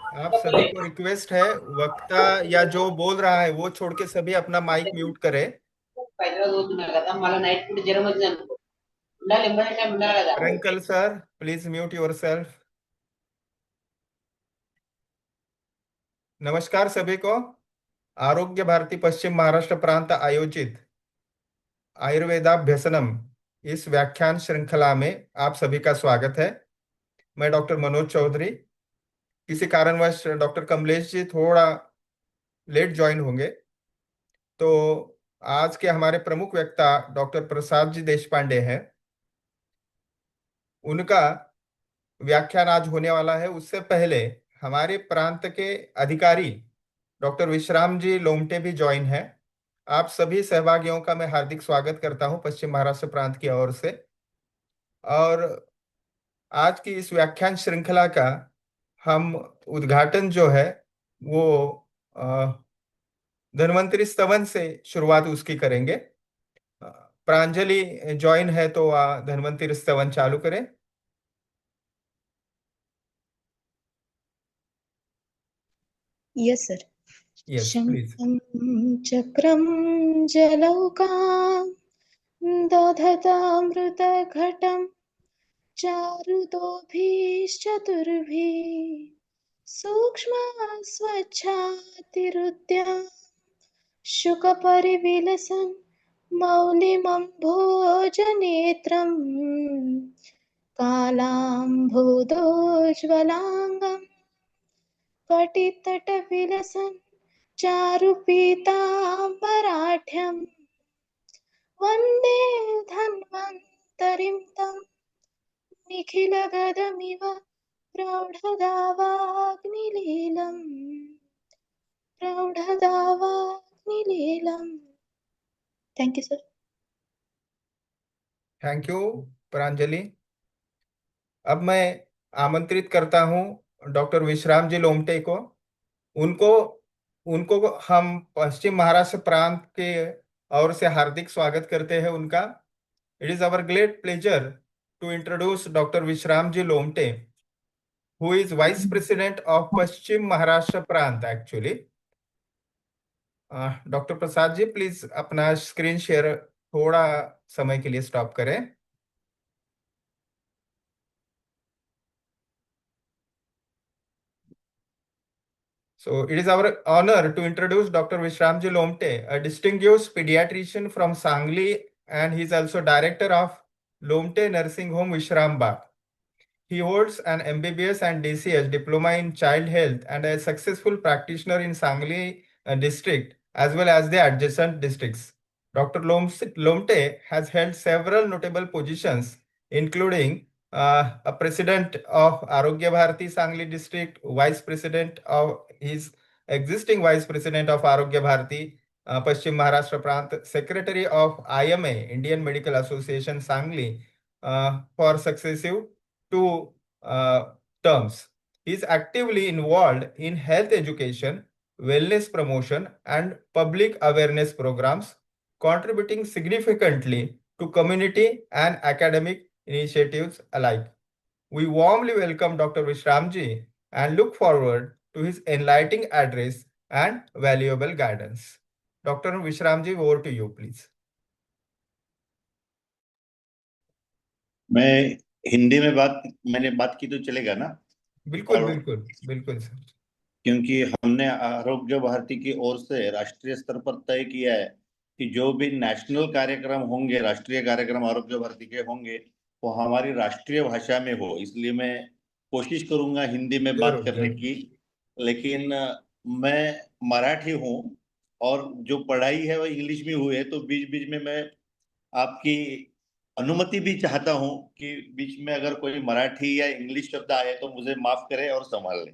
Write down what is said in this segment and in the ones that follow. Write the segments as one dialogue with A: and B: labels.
A: आप सभी को रिक्वेस्ट है, वक्ता या जो बोल रहा है वो छोड़ के सभी अपना माइक म्यूट करें।
B: హైదరాబాద్ పోతున్నారు కదా మళ్ళీ నైట్ పూట జ్వరం వచ్చింది అనుకో ఉండాలి ఎంబడే టైం ఉండాలి కదా.
A: रंकल sir, please mute yourself. नमस्कार सभी को। आरोग्य भारती पश्चिम महाराष्ट्र प्रांत आयोजित आयुर्वेदाभ्यसनम इस व्याख्यान श्रृंखला में आप सभी का स्वागत है। मैं डॉक्टर मनोज चौधरी। किसी कारणवश डॉक्टर कमलेश जी थोड़ा लेट ज्वाइन होंगे, तो आज के हमारे प्रमुख वक्ता डॉक्टर प्रसाद जी देश पांडे हैं। उनका व्याख्यान आज होने वाला है। उससे पहले हमारे प्रांत के अधिकारी डॉक्टर विश्राम जी लोमटे भी ज्वाइन है। आप सभी सहभागियों का मैं हार्दिक स्वागत करता हूं पश्चिम महाराष्ट्र प्रांत की ओर से। और आज की इस व्याख्यान श्रृंखला का हम उद्घाटन जो है वो अ, धन्वंतरि स्तवन से शुरुआत उसकी करेंगे। प्रांजलि ज्वाइन है तो धन्वंतरि स्तवन चालू करें।
C: Yes sir.
A: Yes please.
C: शङ्खं चक्रं जलौकां दधतामृतघटं चारुदोभिश्चतुर्भिः सूक्ष्मस्वच्छातिरुद्यं शुकपरिविलसन् मौलिमम्भोजनेत्रं कालाम्भोदोज्ज्वलाङ्गं कटितटविलसन् चारुपीताम्बराढ्यं वन्दे धन्वन्तरिं तं निखिलगदमिव प्रौढदावाग्निलीलम् प्रौढदावाग्निलीलम्। Thank you sir.
A: Thank you Pranjali. अब मैं आमंत्रित करता हूं डॉक्टर विश्राम जी लोमटे को। उनको उनको हम पश्चिम महाराष्ट्र प्रांत के ओर से हार्दिक स्वागत करते हैं उनका। It is our great pleasure to introduce doctor Vishram ji Lomte, who is vice president of Paschim Maharashtra प्रांत actually. Doctor Prasad ji please अपना स्क्रीन शेयर थोड़ा समय के लिए स्टॉप करें। So it is our honor to introduce Dr. Vishramji Lomte, a distinguished pediatrician from Sangli, and he is also director of Lomte Nursing Home Vishrambagh. He holds an MBBS and DCS diploma in child health and a successful practitioner in Sangli district as well as the adjacent districts. Dr. Lomte has held several notable positions, including a president of Arogya Bharati Sangli district, vice president of his existing vice president of Arogya Bharati Paschim Maharashtra Prant, secretary of IMA Indian Medical Association Sangli for successive two terms. He is actively involved in health education, wellness promotion, and public awareness programs, contributing significantly to community and academic initiatives alike. We warmly welcome Dr. Vishramji and look forward to his enlightening address and valuable guidance. Dr. Vishramji, over to you, please.
D: मैं हिंदी में मैंने बात की तो चलेगा ना?
A: बिल्कुल
D: और
A: बिल्कुल बिल्कुल सर।
D: क्योंकि हमने आरोग्य भारती की ओर से राष्ट्रीय स्तर पर तय किया है कि जो भी नेशनल कार्यक्रम होंगे, राष्ट्रीय कार्यक्रम आरोग्य भारती के होंगे, वो हमारी राष्ट्रीय भाषा में हो। इसलिए मैं कोशिश करूंगा हिंदी में बात
A: जरूर
D: करने
A: जरूर।
D: की। लेकिन मैं मराठी हूँ और जो पढ़ाई है वो इंग्लिश में हुई है, तो बीच बीच में मैं आपकी अनुमति भी चाहता हूं कि बीच में अगर कोई मराठी या इंग्लिश शब्द आए तो मुझे माफ करें और संभाल लें।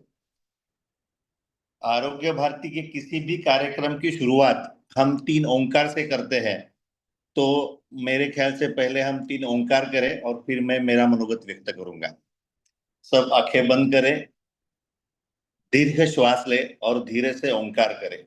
D: आरोग्य भारती के किसी भी कार्यक्रम की शुरुआत हम तीन ओंकार से करते हैं, तो मेरे ख्याल से पहले हम तीन ओंकार करें और फिर मैं मेरा मनोगत व्यक्त करूंगा। सब आंखें बंद करें, दीर्घ श्वास लें और धीरे से ओंकार करें।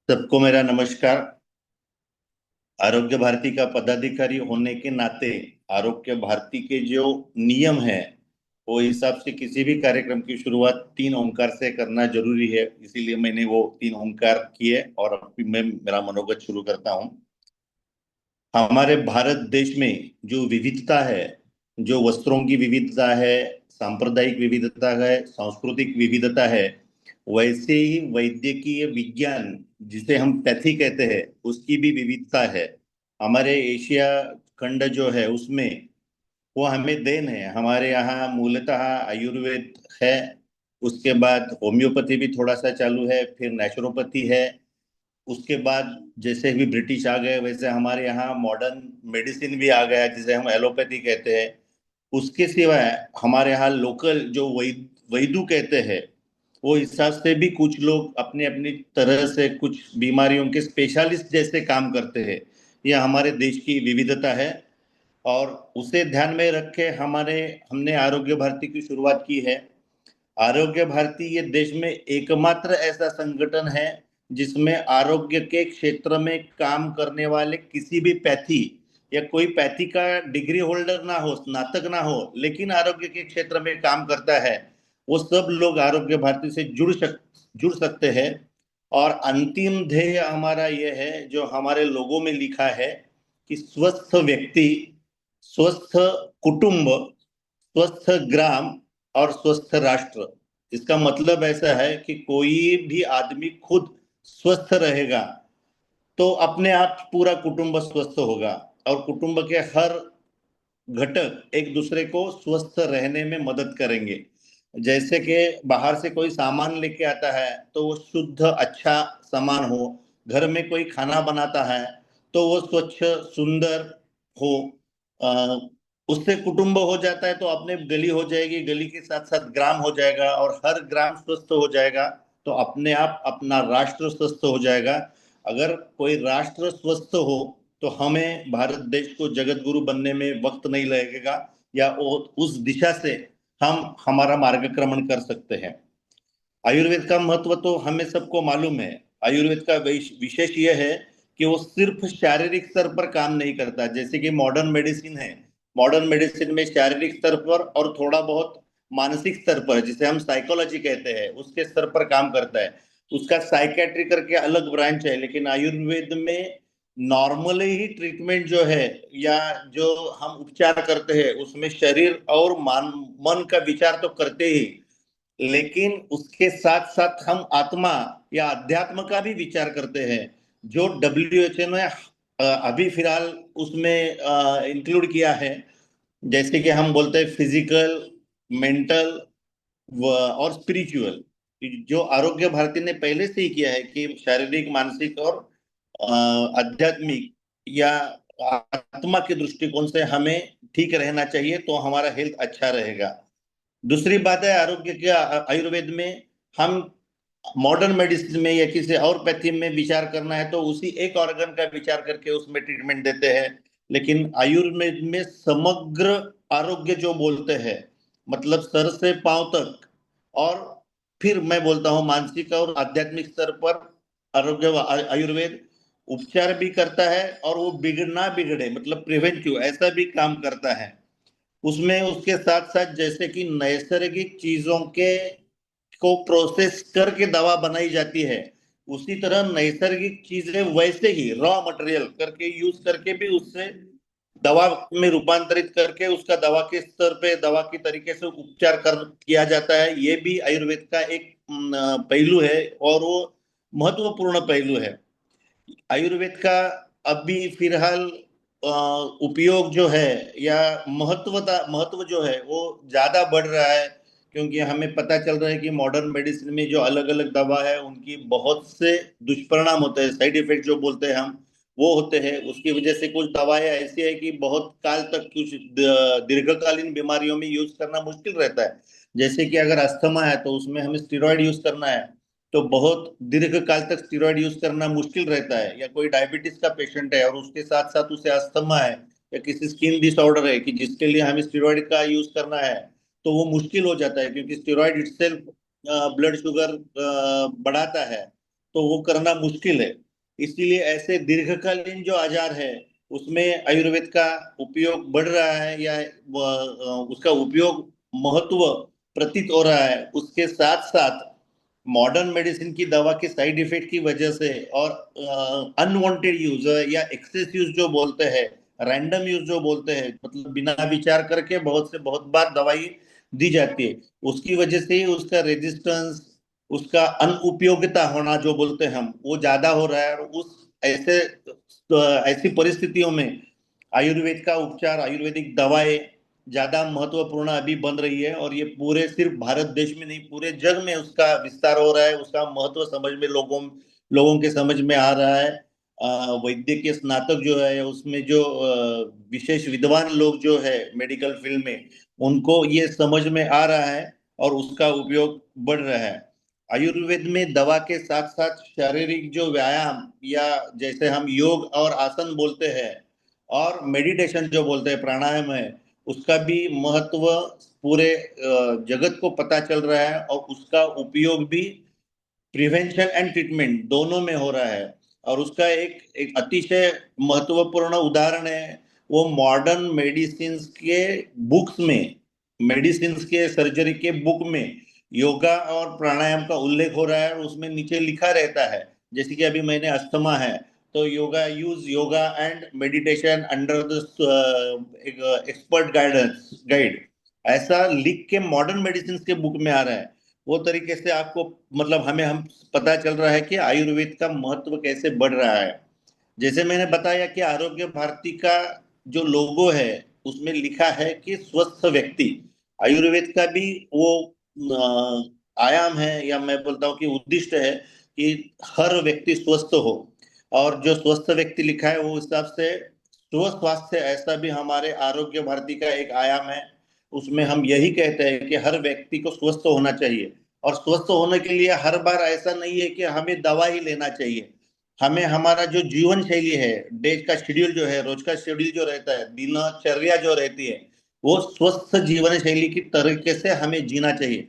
D: सबको मेरा नमस्कार। आरोग्य भारती का पदाधिकारी होने के नाते आरोग्य भारती के जो नियम है वो हिसाब से किसी भी कार्यक्रम की शुरुआत 3 ओंकार से करना जरूरी है, इसीलिए मैंने वो 3 ओंकार किए और अभी मैं मेरा मनोगत शुरू करता हूँ। हमारे भारत देश में जो विविधता है, जो वस्त्रों की विविधता है, सांप्रदायिक विविधता है, सांस्कृतिक विविधता है, वैसे ही वैद्यकीय विज्ञान जिसे हम पैथी कहते हैं उसकी भी विविधता है। हमारे एशिया खंड जो है उसमें वो हमें देन है। हमारे यहाँ मूलतः आयुर्वेद है, उसके बाद होम्योपैथी भी थोड़ा सा चालू है, फिर नेचुरोपैथी है, उसके बाद जैसे भी ब्रिटिश आ गए वैसे हमारे यहाँ मॉडर्न मेडिसिन भी आ गया जिसे हम एलोपैथी कहते हैं। उसके सिवाय हमारे यहाँ लोकल जो वैदू कहते हैं वो हिसाब से भी कुछ लोग अपनी अपनी तरह से कुछ बीमारियों के स्पेशलिस्ट जैसे काम करते हैं। यह हमारे देश की विविधता है और उसे ध्यान में रख के हमने आरोग्य भारती की शुरुआत की है। आरोग्य भारती ये देश में एकमात्र ऐसा संगठन है जिसमें आरोग्य के क्षेत्र में काम करने वाले किसी भी पैथी या कोई पैथी का डिग्री होल्डर ना हो, स्नातक ना हो, लेकिन आरोग्य के क्षेत्र में काम करता है, वो सब लोग आरोग्य भारती से जुड़ सकते हैं। और अंतिम ध्येय हमारा यह है जो हमारे लोगों में लिखा है कि स्वस्थ व्यक्ति, स्वस्थ कुटुंब, स्वस्थ ग्राम और स्वस्थ राष्ट्र। इसका मतलब ऐसा है कि कोई भी आदमी खुद स्वस्थ रहेगा तो अपने आप पूरा कुटुंब स्वस्थ होगा और कुटुंब के हर घटक एक दूसरे को स्वस्थ रहने में मदद करेंगे। जैसे कि बाहर से कोई सामान लेके आता है तो वो शुद्ध अच्छा सामान हो, घर में कोई खाना बनाता है तो वो स्वच्छ सुंदर हो, अ, उससे कुटुंब हो जाता है तो अपने गली हो जाएगी, गली के साथ साथ ग्राम हो जाएगा और हर ग्राम स्वस्थ हो जाएगा तो अपने आप अपना राष्ट्र स्वस्थ हो जाएगा। अगर कोई राष्ट्र स्वस्थ हो तो हमें भारत देश को जगत गुरु बनने में वक्त नहीं लगेगा या उस दिशा से हम हमारा मार्गक्रमण कर सकते हैं। आयुर्वेद का महत्व तो हमें सबको मालूम है। आयुर्वेद का विशेष यह है कि वो सिर्फ शारीरिक स्तर पर काम नहीं करता जैसे कि मॉडर्न मेडिसिन है। मॉडर्न मेडिसिन में शारीरिक स्तर पर और थोड़ा बहुत मानसिक स्तर पर, जिसे हम साइकोलॉजी कहते हैं, उसके स्तर पर काम करता है। उसका साइकेट्री करके अलग ब्रांच है, लेकिन आयुर्वेद में नॉर्मली ही ट्रीटमेंट जो है या जो हम उपचार करते हैं उसमें शरीर और मन का विचार तो करते ही, लेकिन उसके साथ साथ हम आत्मा या अध्यात्म का भी विचार करते हैं, जो WHO ने अभी फिलहाल उसमें इंक्लूड किया है। जैसे कि हम बोलते हैं फिजिकल, मेंटल और स्पिरिचुअल। जो आरोग्य भारती ने पहले से ही किया है कि शारीरिक, मानसिक और आध्यात्मिक या आत्मा के दृष्टिकोण से हमें ठीक रहना चाहिए तो हमारा हेल्थ अच्छा रहेगा। दूसरी बात है आरोग्य के आयुर्वेद में हम मॉडर्न मेडिसिन में या किसी और पैथी में विचार करना है तो उसी एक ऑर्गन का विचार करके उसमें ट्रीटमेंट देते हैं। लेकिन आयुर्वेद में समग्र आरोग्य जो बोलते हैं, मतलब सर से पांव तक, और फिर मैं बोलता हूँ मानसिक और आध्यात्मिक स्तर पर आरोग्य आयुर्वेद उपचार भी करता है और वो बिगड़ना बिगड़े मतलब प्रिवेंटिव ऐसा भी काम करता है। उसमें उसके साथ साथ जैसे कि नैसर्गिक चीजों के को प्रोसेस करके दवा बनाई जाती है, उसी तरह नैसर्गिक चीजें वैसे ही रॉ मटेरियल करके यूज करके भी उससे दवा में रूपांतरित करके उसका दवा के स्तर पे दवा की तरीके से उपचार कर किया जाता है। ये भी आयुर्वेद का एक पहलू है और वो महत्वपूर्ण पहलू है। आयुर्वेद का अभी फिलहाल उपयोग जो है या महत्व जो है वो ज्यादा बढ़ रहा है क्योंकि हमें पता चल रहा है कि मॉडर्न मेडिसिन में जो अलग अलग दवा है उनकी बहुत से दुष्परिणाम होते हैं, साइड इफेक्ट जो बोलते हैं हम, वो होते हैं। उसकी वजह से कुछ दवाएं ऐसी है कि बहुत काल तक, कुछ दीर्घकालीन बीमारियों में यूज करना मुश्किल रहता है। जैसे कि अगर अस्थमा है तो उसमें हमें स्टेरॉइड यूज करना है, तो बहुत दीर्घ काल तक स्टेरॉइड यूज करना मुश्किल रहता है। या कोई डायबिटीज का पेशेंट है और उसके साथ साथ उसे अस्थमा है या किसी स्किन डिसऑर्डर है कि जिसके लिए हमें स्टेरॉइड का यूज करना है, तो वो मुश्किल हो जाता है, क्योंकि स्टेरॉइड इटसेल्फ ब्लड शुगर बढ़ाता है, तो वो करना मुश्किल है। इसीलिए ऐसे दीर्घकालीन जो आजार है उसमें आयुर्वेद का उपयोग बढ़ रहा है, या उसका उपयोग महत्व प्रतीत हो रहा है। उसके साथ साथ मॉडर्न मेडिसिन की दवा के साइड इफेक्ट की वजह से और अनवांटेड यूज या एक्सेस यूज जो बोलते हैं, रैंडम यूज जो बोलते हैं, मतलब बिना विचार करके बहुत से बहुत बार दवाई दी जाती है, उसकी वजह से ही उसका रेजिस्टेंस, उसका अनुपयोगिता होना जो बोलते हैं हम, वो ज्यादा हो रहा है। और उस ऐसे ऐसी परिस्थितियों में आयुर्वेद का उपचार, आयुर्वेदिक दवाएं ज्यादा महत्वपूर्ण अभी बन रही है। और ये पूरे सिर्फ भारत देश में नहीं, पूरे जग में उसका विस्तार हो रहा है, उसका महत्व समझ में लोगों के समझ में आ रहा है। वैद्य के स्नातक जो है, उसमें जो विशेष विद्वान लोग जो है मेडिकल फील्ड में, उनको ये समझ में आ रहा है और उसका उपयोग बढ़ रहा है। आयुर्वेद में दवा के साथ साथ शारीरिक जो व्यायाम, या जैसे हम योग और आसन बोलते हैं, और मेडिटेशन जो बोलते हैं, प्राणायाम है, उसका भी महत्व पूरे जगत को पता चल रहा है। और उसका उपयोग भी प्रिवेंशन एंड ट्रीटमेंट दोनों में हो रहा है। और उसका एक एक अतिशय महत्वपूर्ण उदाहरण है, वो मॉडर्न मेडिसिन के बुक्स में, मेडिसिन के सर्जरी के बुक में योगा और प्राणायाम का उल्लेख हो रहा है। और उसमें नीचे लिखा रहता है, जैसे कि अभी मैंने अस्थमा है तो yoga, use yoga and meditation under the expert guide, ऐसा लिख के मॉडर्न मेडिसिन के बुक में आ रहा है। वो तरीके से आपको, मतलब हमें हम पता चल रहा है कि आयुर्वेद का महत्व कैसे बढ़ रहा है। जैसे मैंने बताया कि आरोग्य भारती का जो लोगो है उसमें लिखा है कि स्वस्थ व्यक्ति। आयुर्वेद का भी वो आयाम है, या मैं बोलता हूँ कि उद्दिष्ट है कि हर व्यक्ति स्वस्थ हो। और जो स्वस्थ व्यक्ति लिखा है वो हिसाब से स्वस्थ स्वास्थ्य, ऐसा भी हमारे आरोग्य भारती का एक आयाम है। उसमें हम यही कहते हैं कि हर व्यक्ति को स्वस्थ होना चाहिए। और स्वस्थ होने के लिए हर बार ऐसा नहीं है कि हमें दवा ही लेना चाहिए। हमें हमारा जो जीवन शैली है, डेज का शेड्यूल जो है, रोज का शेड्यूल जो रहता है, दिनचर्या जो रहती है, वो स्वस्थ जीवन शैली की तरीके से हमें जीना चाहिए।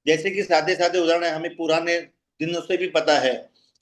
D: जैसे कि सादे सादे उदाहरण है, हमें पुराने दिनों से भी पता है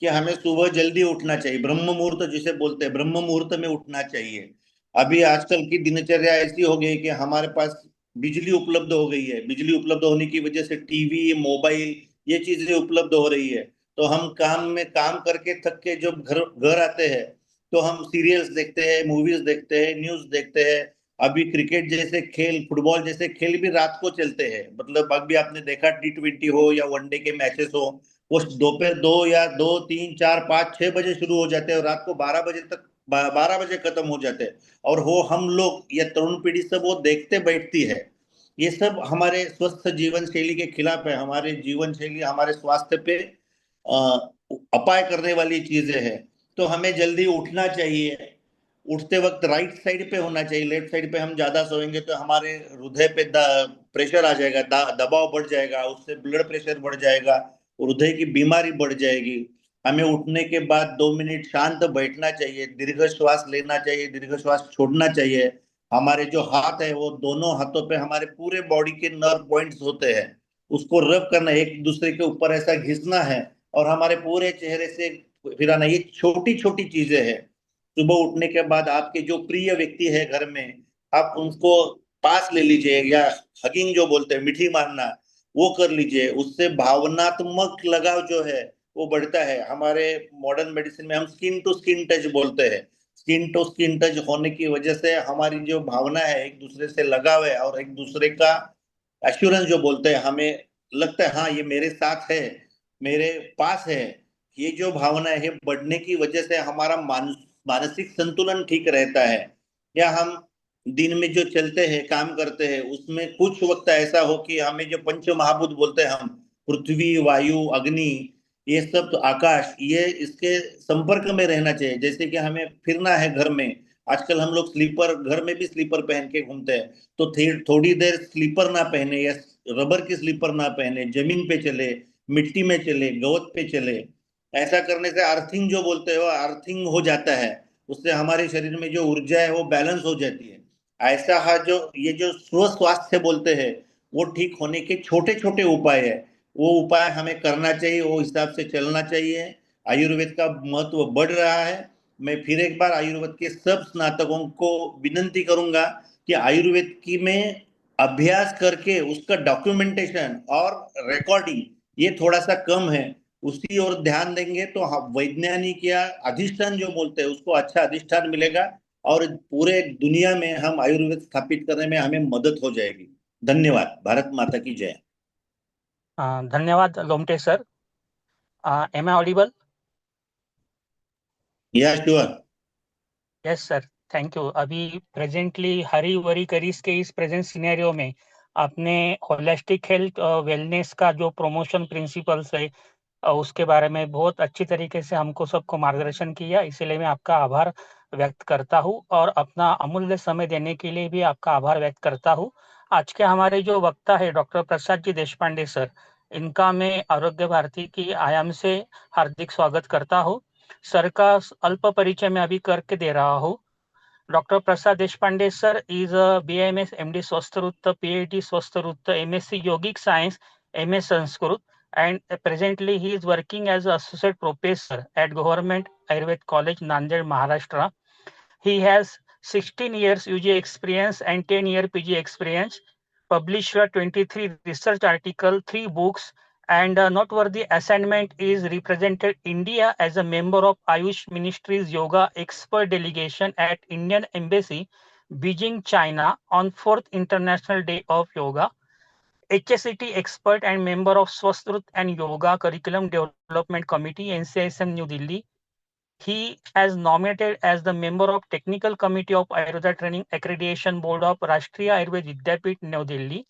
D: कि हमें सुबह जल्दी उठना चाहिए, ब्रह्म मुहूर्त जिसे बोलते हैं, ब्रह्म मुहूर्त में उठना चाहिए। अभी आजकल की दिनचर्या ऐसी हो गई कि हमारे पास बिजली उपलब्ध हो गई है, बिजली उपलब्ध होने की वजह से टीवी, मोबाइल, ये चीजें उपलब्ध हो रही है। तो हम काम में काम करके थक के जब घर घर आते हैं, तो हम सीरियल्स देखते हैं, मूवीज देखते हैं, न्यूज देखते हैं। अभी क्रिकेट जैसे खेल, फुटबॉल जैसे खेल भी रात को चलते हैं। मतलब अभी आपने देखा T20 हो या वनडे के मैचेस हो, वो दोपहर 2 या 2, 3, 4, 5, 6 बजे शुरू हो जाते हैं और रात को 12 बजे तक, 12 बजे खत्म हो जाते हैं। और वो हम लोग या तरुण पीढ़ी सब वो देखते बैठती है। ये सब हमारे स्वस्थ जीवन शैली के खिलाफ है। हमारे जीवन शैली हमारे स्वास्थ्य पे अपाय करने वाली चीजें हैं। तो हमें जल्दी उठना चाहिए। उठते वक्त राइट साइड पे होना चाहिए। लेफ्ट साइड पे हम ज्यादा सोएंगे तो हमारे हृदय पे प्रेशर आ जाएगा, दबाव बढ़ जाएगा, उससे ब्लड प्रेशर बढ़ जाएगा, हृदय की बीमारी बढ़ जाएगी। हमें उठने के बाद 2 मिनट शांत बैठना चाहिए, दीर्घ श्वास लेना चाहिए, दीर्घ श्वास छोड़ना चाहिए। हमारे जो हाथ है, वो दोनों हाथों पे हमारे पूरे बॉडी के नर्व पॉइंट्स होते हैं, उसको रब करना, एक दूसरे के ऊपर ऐसा घिसना है और हमारे पूरे चेहरे से फिराना। ये छोटी छोटी चीजें हैं। सुबह उठने के बाद आपके जो प्रिय व्यक्ति है घर में, आप उनको पास ले लीजिए, या हगिंग जो बोलते हैं, मीठी मारना, वो कर लीजिए। उससे भावनात्मक लगाव जो है वो बढ़ता है। हमारे मॉडर्न मेडिसिन में हम स्किन टू स्किन टच बोलते हैं। स्किन टू स्किन टच होने की वजह से हमारी जो भावना है, एक दूसरे से लगाव है, और एक दूसरे का एश्योरेंस जो बोलते हैं, हमें लगता है हाँ ये मेरे साथ है, मेरे पास है। ये जो भावना है बढ़ने की वजह से हमारा मानसिक संतुलन ठीक रहता है। या हम दिन में जो चलते हैं, काम करते हैं, उसमें कुछ वक्त ऐसा हो कि हमें जो पंच महाभूत बोलते हैं हम, पृथ्वी, वायु, अग्नि, ये सब, तो आकाश, ये इसके संपर्क में रहना चाहिए। जैसे कि हमें फिरना है घर में, आजकल हम लोग स्लीपर, घर में भी स्लीपर पहन के घूमते हैं, तो थोड़ी देर स्लीपर ना पहने या रबर की स्लीपर ना पहने, जमीन पे चले, मिट्टी में चले, गवत पे चले। ऐसा करने से अर्थिंग जो बोलते हैं वो अर्थिंग हो जाता है, उससे हमारे शरीर में जो ऊर्जा है वो बैलेंस हो जाती है। ऐसा है जो ये जो स्व स्वास्थ्य बोलते हैं, वो ठीक होने के छोटे छोटे उपाय है, वो उपाय हमें करना चाहिए, वो हिसाब से चलना चाहिए। आयुर्वेद का महत्व बढ़ रहा है। मैं फिर एक बार आयुर्वेद के सब स्नातकों को विनंती करूंगा कि आयुर्वेद की में अभ्यास करके उसका डॉक्यूमेंटेशन और रिकॉर्डिंग ये थोड़ा सा कम है, उसी ओर ध्यान देंगे तो वैज्ञानिक या अधिष्ठान जो बोलते हैं उसको अच्छा अधिष्ठान मिलेगा, और पूरे दुनिया में हम आयुर्वेद स्थापित करने में हमें मदद हो जाएगी। धन्यवाद। भारत माता की जय।
E: धन्यवाद Lomte sir. Am I audible?
D: या sure.
E: Yes sir, thank you. अभी प्रेजेंटली हरी वरी करीस के इस प्रेजेंट सिनेरियो में आपने होलिस्टिक हेल्थ वेलनेस का जो प्रमोशन प्रिंसिपल्स है उसके बारे में बहुत अच्छी तरीके से हमको सबको मार्गदर्शन किया, इसीलिए मैं आपका आभार व्यक्त करता हूँ और अपना अमूल्य समय देने के लिए भी आपका आभार व्यक्त करता हूँ। आज के हमारे जो वक्ता है डॉक्टर प्रसाद जी देशपांडे सर, इनका मैं आरोग्य भारती की आयाम से हार्दिक स्वागत करता हूँ। सर का अल्प परिचय मैं अभी करके दे रहा हूँ। Doctor Prasad Deshpande sir is a BAMS MD Swasthruta, PhD Swasthruta, MSc Yogic Science, MS Sanskrit, and presently he is working as an associate professor at Government Ayurved College, Nanded, Maharashtra. He has 16 years UG experience and 10-year PG experience, published 23 research articles, 3 books, and a noteworthy assignment is represented India as a member of Ayush Ministry's Yoga Expert Delegation at Indian Embassy, Beijing, China on 4th International Day of Yoga. HSCT expert and member of Swasthruta and Yoga Curriculum Development Committee, NCISM, New Delhi. He has nominated as the member of Technical Committee of Ayurveda Training Accreditation Board of Rashtriya Ayurveda Vidyapeeth, New Delhi.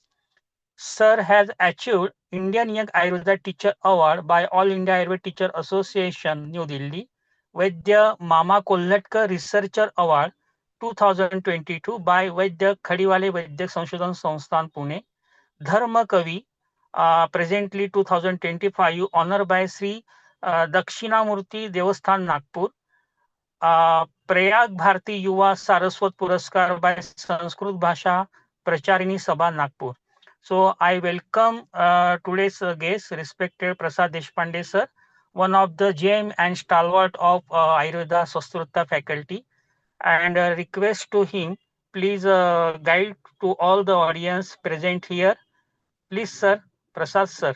E: Sir has achieved Indian Young Ayurveda Teacher Award by All India Ayurveda Teacher Association, New Delhi. Vaidya Mama Kolhatkar Researcher Award 2022 by Vaidya Khadiwale Vaidya Sanshothan Sansthan, Pune. Dharma Kavi, presently 2025, honored by Sri Dakshinamurti Devasthan, Nagpur. Prayag Bharati युवा सारस्वत पुरस्कार by Sanskrit Bhasha Pracharini Sabha, Nagpur. So I welcome today's guest, respected Prasad Deshpande sir, one of the gem and stalwart of Ayurveda Swasthruta faculty, and request to him, please guide to all the audience present here. Please sir, Prasad sir.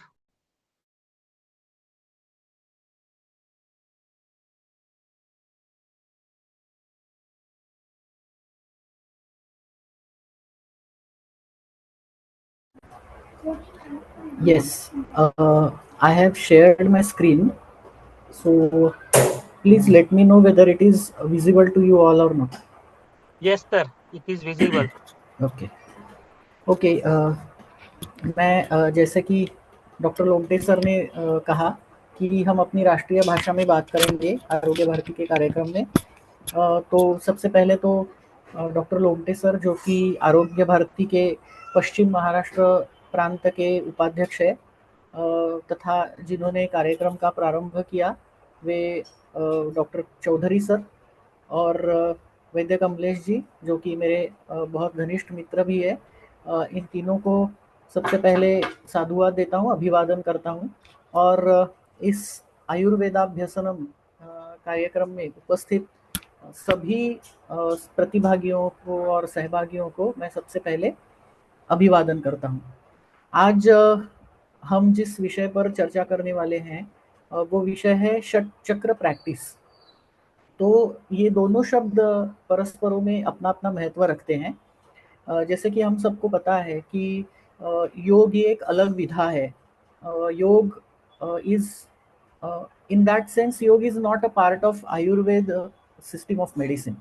F: Yes, I have shared my screen. So please let me know whether it is visible to you all or not.
E: Yes sir, it is visible.
F: Okay. Okay. मैं जैसे कि doctor Lomte sir ने कहा कि हम अपनी राष्ट्रीय भाषा में बात करेंगे आरोग्य भारती के कार्यक्रम में। तो सबसे पहले तो डॉक्टर लोमटे सर जो कि आरोग्य भारती के पश्चिम महाराष्ट्र प्रांत के उपाध्यक्ष है तथा जिन्होंने कार्यक्रम का प्रारंभ किया वे डॉक्टर चौधरी सर और वैद्य कमलेश जी जो कि मेरे बहुत घनिष्ठ मित्र भी है। इन तीनों को सबसे पहले साधुवाद देता हूँ, अभिवादन करता हूँ और इस आयुर्वेदाभ्यसनम कार्यक्रम में उपस्थित सभी प्रतिभागियों को और सहभागियों को मैं सबसे पहले अभिवादन करता हूँ। आज हम जिस विषय पर चर्चा करने वाले हैं वो विषय है षट चक्र प्रैक्टिस। तो ये दोनों शब्द परस्परों में अपना अपना महत्व रखते हैं। जैसे कि हम सबको पता है कि योग ये एक अलग विधा है। योग इज इन दैट सेंस योग is not a part of Ayurveda system of medicine.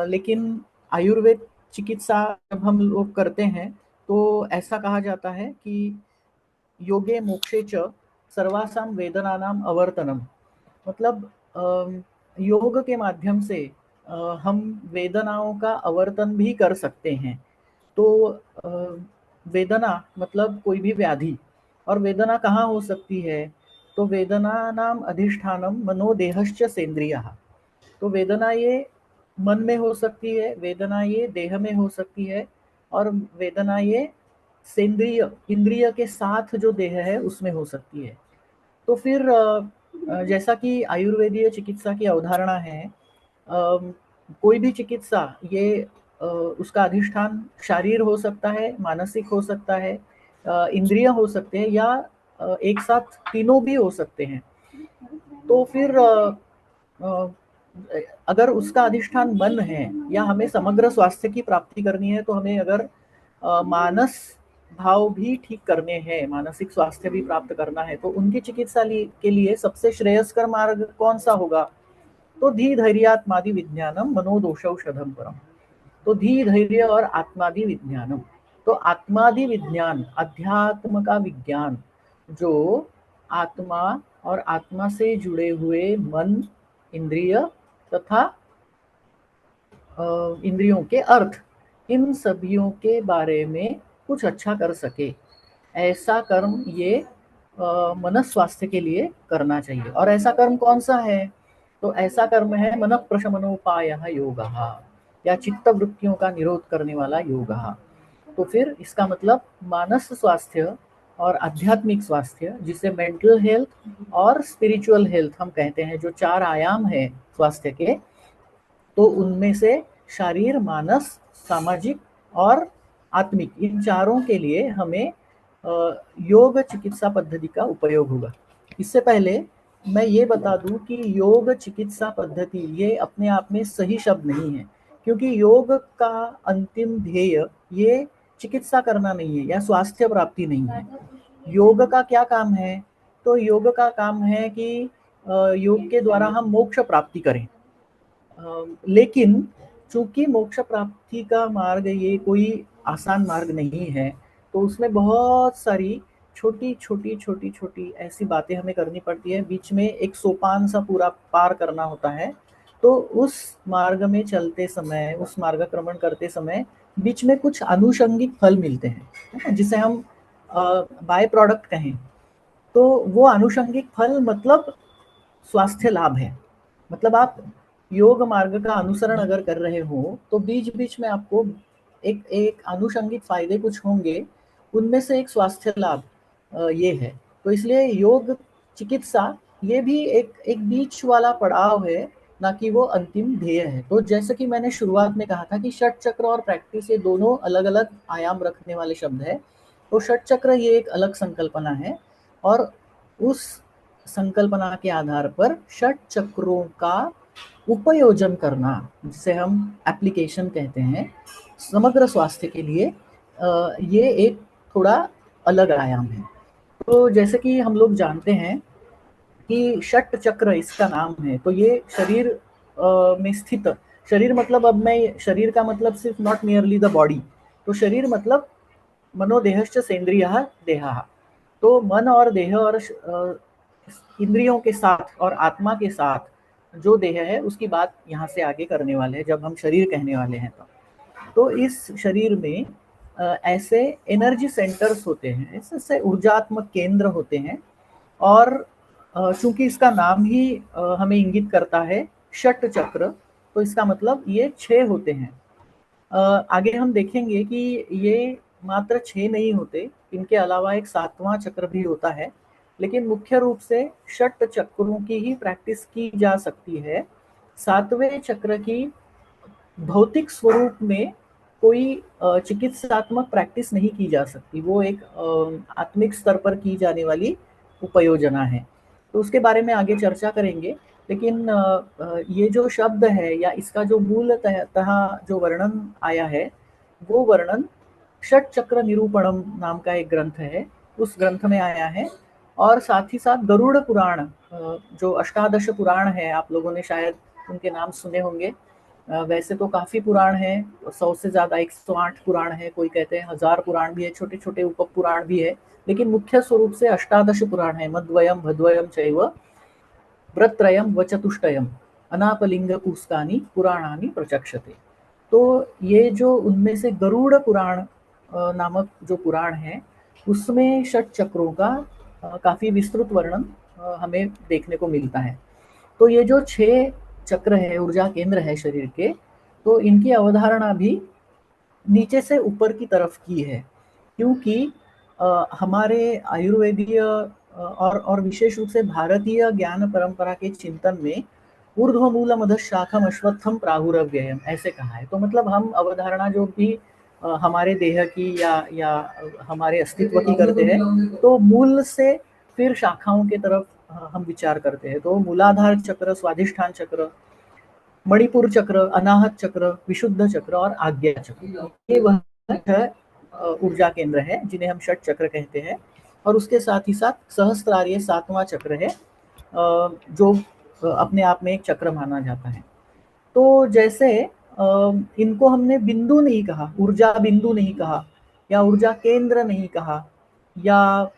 F: लेकिन आयुर्वेद चिकित्सा जब हम लोग करते हैं तो ऐसा कहा जाता है कि योगे मोक्षे च सर्वासाम वेदनानाम अवर्तनम, मतलब योग के माध्यम से हम वेदनाओं का अवर्तन भी कर सकते हैं। तो वेदना मतलब कोई भी व्याधि, और वेदना कहाँ हो सकती है? तो वेदना नाम अधिष्ठानम मनोदेहश्च सेंद्रियः। तो वेदना ये मन में हो सकती है, वेदना ये देह में हो सकती है, और वेदना ये सेंद्रिय इंद्रिय के साथ जो देह है उसमें हो सकती है। तो फिर जैसा कि आयुर्वेदीय चिकित्सा की अवधारणा है, कोई भी चिकित्सा ये उसका अधिष्ठान शारीर हो सकता है, मानसिक हो सकता है, इंद्रिय हो सकते हैं, या एक साथ तीनों भी हो सकते हैं। तो फिर अगर उसका अधिष्ठान मन है या हमें समग्र स्वास्थ्य की प्राप्ति करनी है, तो हमें अगर मानस भाव भी ठीक करने हैं, मानसिक स्वास्थ्य भी प्राप्त करना है, तो उनकी चिकित्सा के लिए सबसे श्रेयस्कर मार्ग कौन सा होगा? तो धी धैर्यात्मादि विज्ञानम मनोदोषौषधम परम। तो धी धैर्य और आत्मादि विज्ञानम, तो आत्मादि विज्ञान, अध्यात्म का विज्ञान, जो आत्मा और आत्मा से जुड़े हुए मन, इंद्रिय तथा इंद्रियों के अर्थ, इन सभियों के बारे में कुछ अच्छा कर सके, ऐसा कर्म ये मन स्वास्थ्य के लिए करना चाहिए। और ऐसा कर्म कौन सा है? तो ऐसा कर्म है मन प्रशमनोपायः योगः, या चित्त वृत्तियों का निरोध करने वाला योगः। तो फिर इसका मतलब मानस स्वास्थ्य और आध्यात्मिक स्वास्थ्य, जिसे मेंटल हेल्थ और स्पिरिचुअल हेल्थ हम कहते हैं, जो 4 आयाम है स्वास्थ्य के, तो उनमें से शारीर, मानस, सामाजिक और आत्मिक, इन चारों के लिए हमें योग चिकित्सा पद्धति का उपयोग होगा। इससे पहले मैं ये बता दूं कि योग चिकित्सा पद्धति ये अपने आप में सही शब्द नहीं है, क्योंकि योग का अंतिम ध्येय ये चिकित्सा करना नहीं है या स्वास्थ्य प्राप्ति नहीं है। योग का क्या काम है? तो योग का काम है कि योग के द्वारा हम मोक्ष प्राप्ति करें। लेकिन चूंकि मोक्ष प्राप्ति का मार्ग ये कोई आसान मार्ग नहीं है, तो उसमें बहुत सारी छोटी छोटी ऐसी बातें हमें करनी पड़ती है। बीच में एक सोपान सा पूरा पार करना होता है। तो उस मार्ग में चलते समय, उस मार्गक्रमण करते समय बीच में कुछ आनुषंगिक फल मिलते हैं, जिसे हम बाय प्रोडक्ट कहें। तो वो आनुषंगिक फल मतलब स्वास्थ्य लाभ है। मतलब आप योग मार्ग का अनुसरण अगर कर रहे हो, तो बीच बीच में आपको एक आनुषंगिक फायदे कुछ होंगे, उनमें से एक स्वास्थ्य लाभ ये है। तो इसलिए योग चिकित्सा ये भी एक बीच वाला पड़ाव है, ना कि वो अंतिम ध्येय है। तो जैसे कि मैंने शुरुआत में कहा था कि षट चक्र और प्रैक्टिस ये दोनों अलग अलग आयाम रखने वाले शब्द है। तो षट चक्र ये एक अलग संकल्पना है, और उस संकल्पना के आधार पर षट चक्रों का उपयोजन करना, जिसे हम एप्लीकेशन कहते हैं, समग्र स्वास्थ्य के लिए ये एक थोड़ा अलग आयाम है। तो जैसे कि हम लोग जानते हैं कि षट चक्र इसका नाम है, तो ये शरीर में स्थित, शरीर मतलब, अब मैं शरीर का मतलब सिर्फ नॉट मियरली द बॉडी, तो शरीर मतलब मनोदेहश्च सेंद्रियः देहः। तो मन और देह और इंद्रियों के साथ और आत्मा के साथ जो देह है उसकी बात यहाँ से आगे करने वाले हैं, जब हम शरीर कहने वाले हैं। तो इस शरीर में ऐसे एनर्जी सेंटर्स होते हैं, ऐसे ऊर्जात्मक केंद्र होते हैं, और चूंकि इसका नाम ही हमें इंगित करता है षट चक्र, तो इसका मतलब ये 6 होते हैं। आगे हम देखेंगे कि ये मात्र 6 नहीं होते, इनके अलावा एक 7वां चक्र भी होता है, लेकिन मुख्य रूप से षट चक्रों की ही प्रैक्टिस की जा सकती है। 7वें चक्र की भौतिक स्वरूप में कोई चिकित्सात्मक प्रैक्टिस नहीं की जा सकती, वो एक आत्मिक स्तर पर की जाने वाली उपयोजना है। तो उसके बारे में आगे चर्चा करेंगे। लेकिन ये जो शब्द है या इसका जो मूलतः जो वर्णन आया है, वो वर्णन षट चक्र निरूपणम नाम का एक ग्रंथ है, उस ग्रंथ में आया है। और साथ ही साथ गरुड़ पुराण, जो अष्टादश पुराण है, आप लोगों ने शायद उनके नाम सुने होंगे। वैसे तो काफ़ी पुराण हैं, 100 से ज़्यादा, 108 पुराण है, कोई कहते हैं 1000 पुराण भी है, छोटे छोटे उप पुराण भी है, लेकिन मुख्य स्वरूप से 18 पुराण है। मद्वयम भद्वयम चैव व्रत्रयम व चतुष्टयम अनापलिंग पुस्तानि पुराणानि प्रचक्षते। तो ये जो उनमें से गरुड़ पुराण नामक जो पुराण है, उसमें षट चक्रों का काफ़ी विस्तृत वर्णन हमें देखने को मिलता है। तो ये जो 6 चक्र है, ऊर्जा केंद्र है शरीर के, तो इनकी अवधारणा भी नीचे से ऊपर की तरफ की है, क्योंकि हमारे आयुर्वेदीय और विशेष रूप से भारतीय ज्ञान परंपरा के चिंतन में ऊर्ध्वमूलम अधःशाखम अश्वत्थम प्राहुरव्ययम ऐसे कहा है। तो मतलब हम अवधारणा जो भी हमारे देह की या हमारे अस्तित्व की करते हैं, तो मूल से फिर शाखाओं के तरफ हम विचार करते हैं। तो मूलाधार चक्र, स्वाधिष्ठान चक्र, मणिपुर चक्र, अनाहत चक्र, विशुद्ध चक्र और आज्ञा चक्र, ये वह ऊर्जा केंद्र है जिन्हें हम षट चक्र कहते हैं। और उसके साथ ही साथ सहस्त्रार्य 7वां चक्र है, जो अपने आप में एक चक्र माना जाता है। तो जैसे इनको हमने बिंदु नहीं कहा, ऊर्जा बिंदु नहीं कहा, या ऊर्जा केंद्र नहीं कहा, या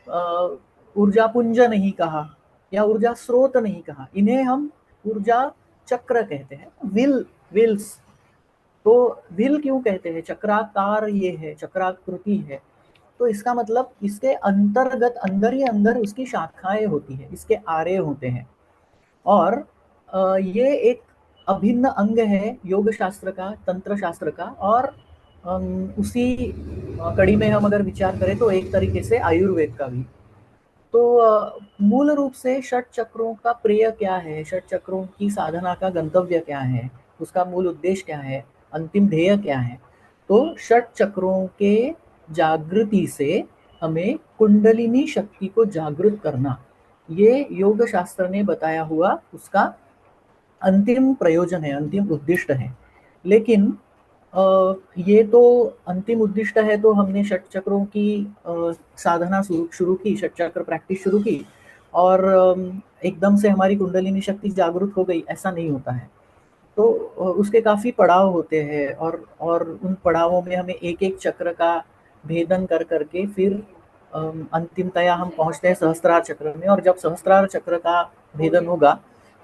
F: ऊर्जा पुंज नहीं कहा, या ऊर्जा स्रोत नहीं कहा, इन्हें हम ऊर्जा चक्र कहते हैं। विल्स, तो विल क्यों कहते हैं? चक्राकार ये है, चक्राकृति है, तो इसका मतलब इसके अंतर्गत अंदर ही अंदर उसकी शाखाएं होती है, इसके आरे होते हैं। और ये एक अभिन्न अंग है योग शास्त्र का, तंत्र शास्त्र का, और उसी कड़ी में हम अगर विचार करें तो एक तरीके से आयुर्वेद का भी। तो मूल रूप से षट चक्रों का प्रेय क्या है, षट चक्रों की साधना का गंतव्य क्या है, उसका मूल उद्देश्य क्या है, अंतिम ध्येय क्या है? तो षट चक्रों के जागृति से हमें कुंडलिनी शक्ति को जागृत करना, ये योग शास्त्र ने बताया हुआ उसका अंतिम प्रयोजन है, अंतिम उद्दिष्ट है। लेकिन ये तो अंतिम उद्दिष्ट है, तो हमने षट चक्रों की साधना शुरू की, षट चक्र प्रैक्टिस शुरू की, और एकदम से हमारी कुंडलिनी शक्ति जागृत हो गई, ऐसा नहीं होता है। तो उसके काफ़ी पड़ाव होते हैं, और उन पड़ावों में हमें एक एक चक्र का भेदन कर करके फिर अंतिमतया हम पहुंचते हैं सहस्त्रार चक्र में, और जब सहस्त्रार चक्र का भेदन होगा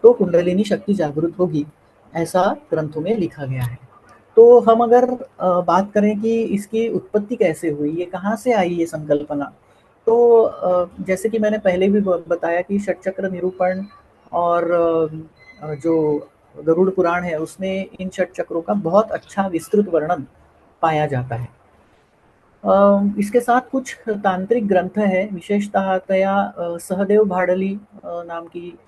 F: तो कुंडलिनी शक्ति जागृत होगी, ऐसा ग्रंथों में लिखा गया है। तो हम अगर बात करें कि इसकी उत्पत्ति कैसे हुई, ये कहाँ से आई ये संकल्पना, तो जैसे कि मैंने पहले भी बताया कि षट चक्र निरूपण और जो गरुड़ पुराण है उसमें इन षट चक्रों का बहुत अच्छा विस्तृत वर्णन पाया जाता है। इसके साथ कुछ तांत्रिक ग्रंथ है, विशेषतया सहदेव भाडली नाम की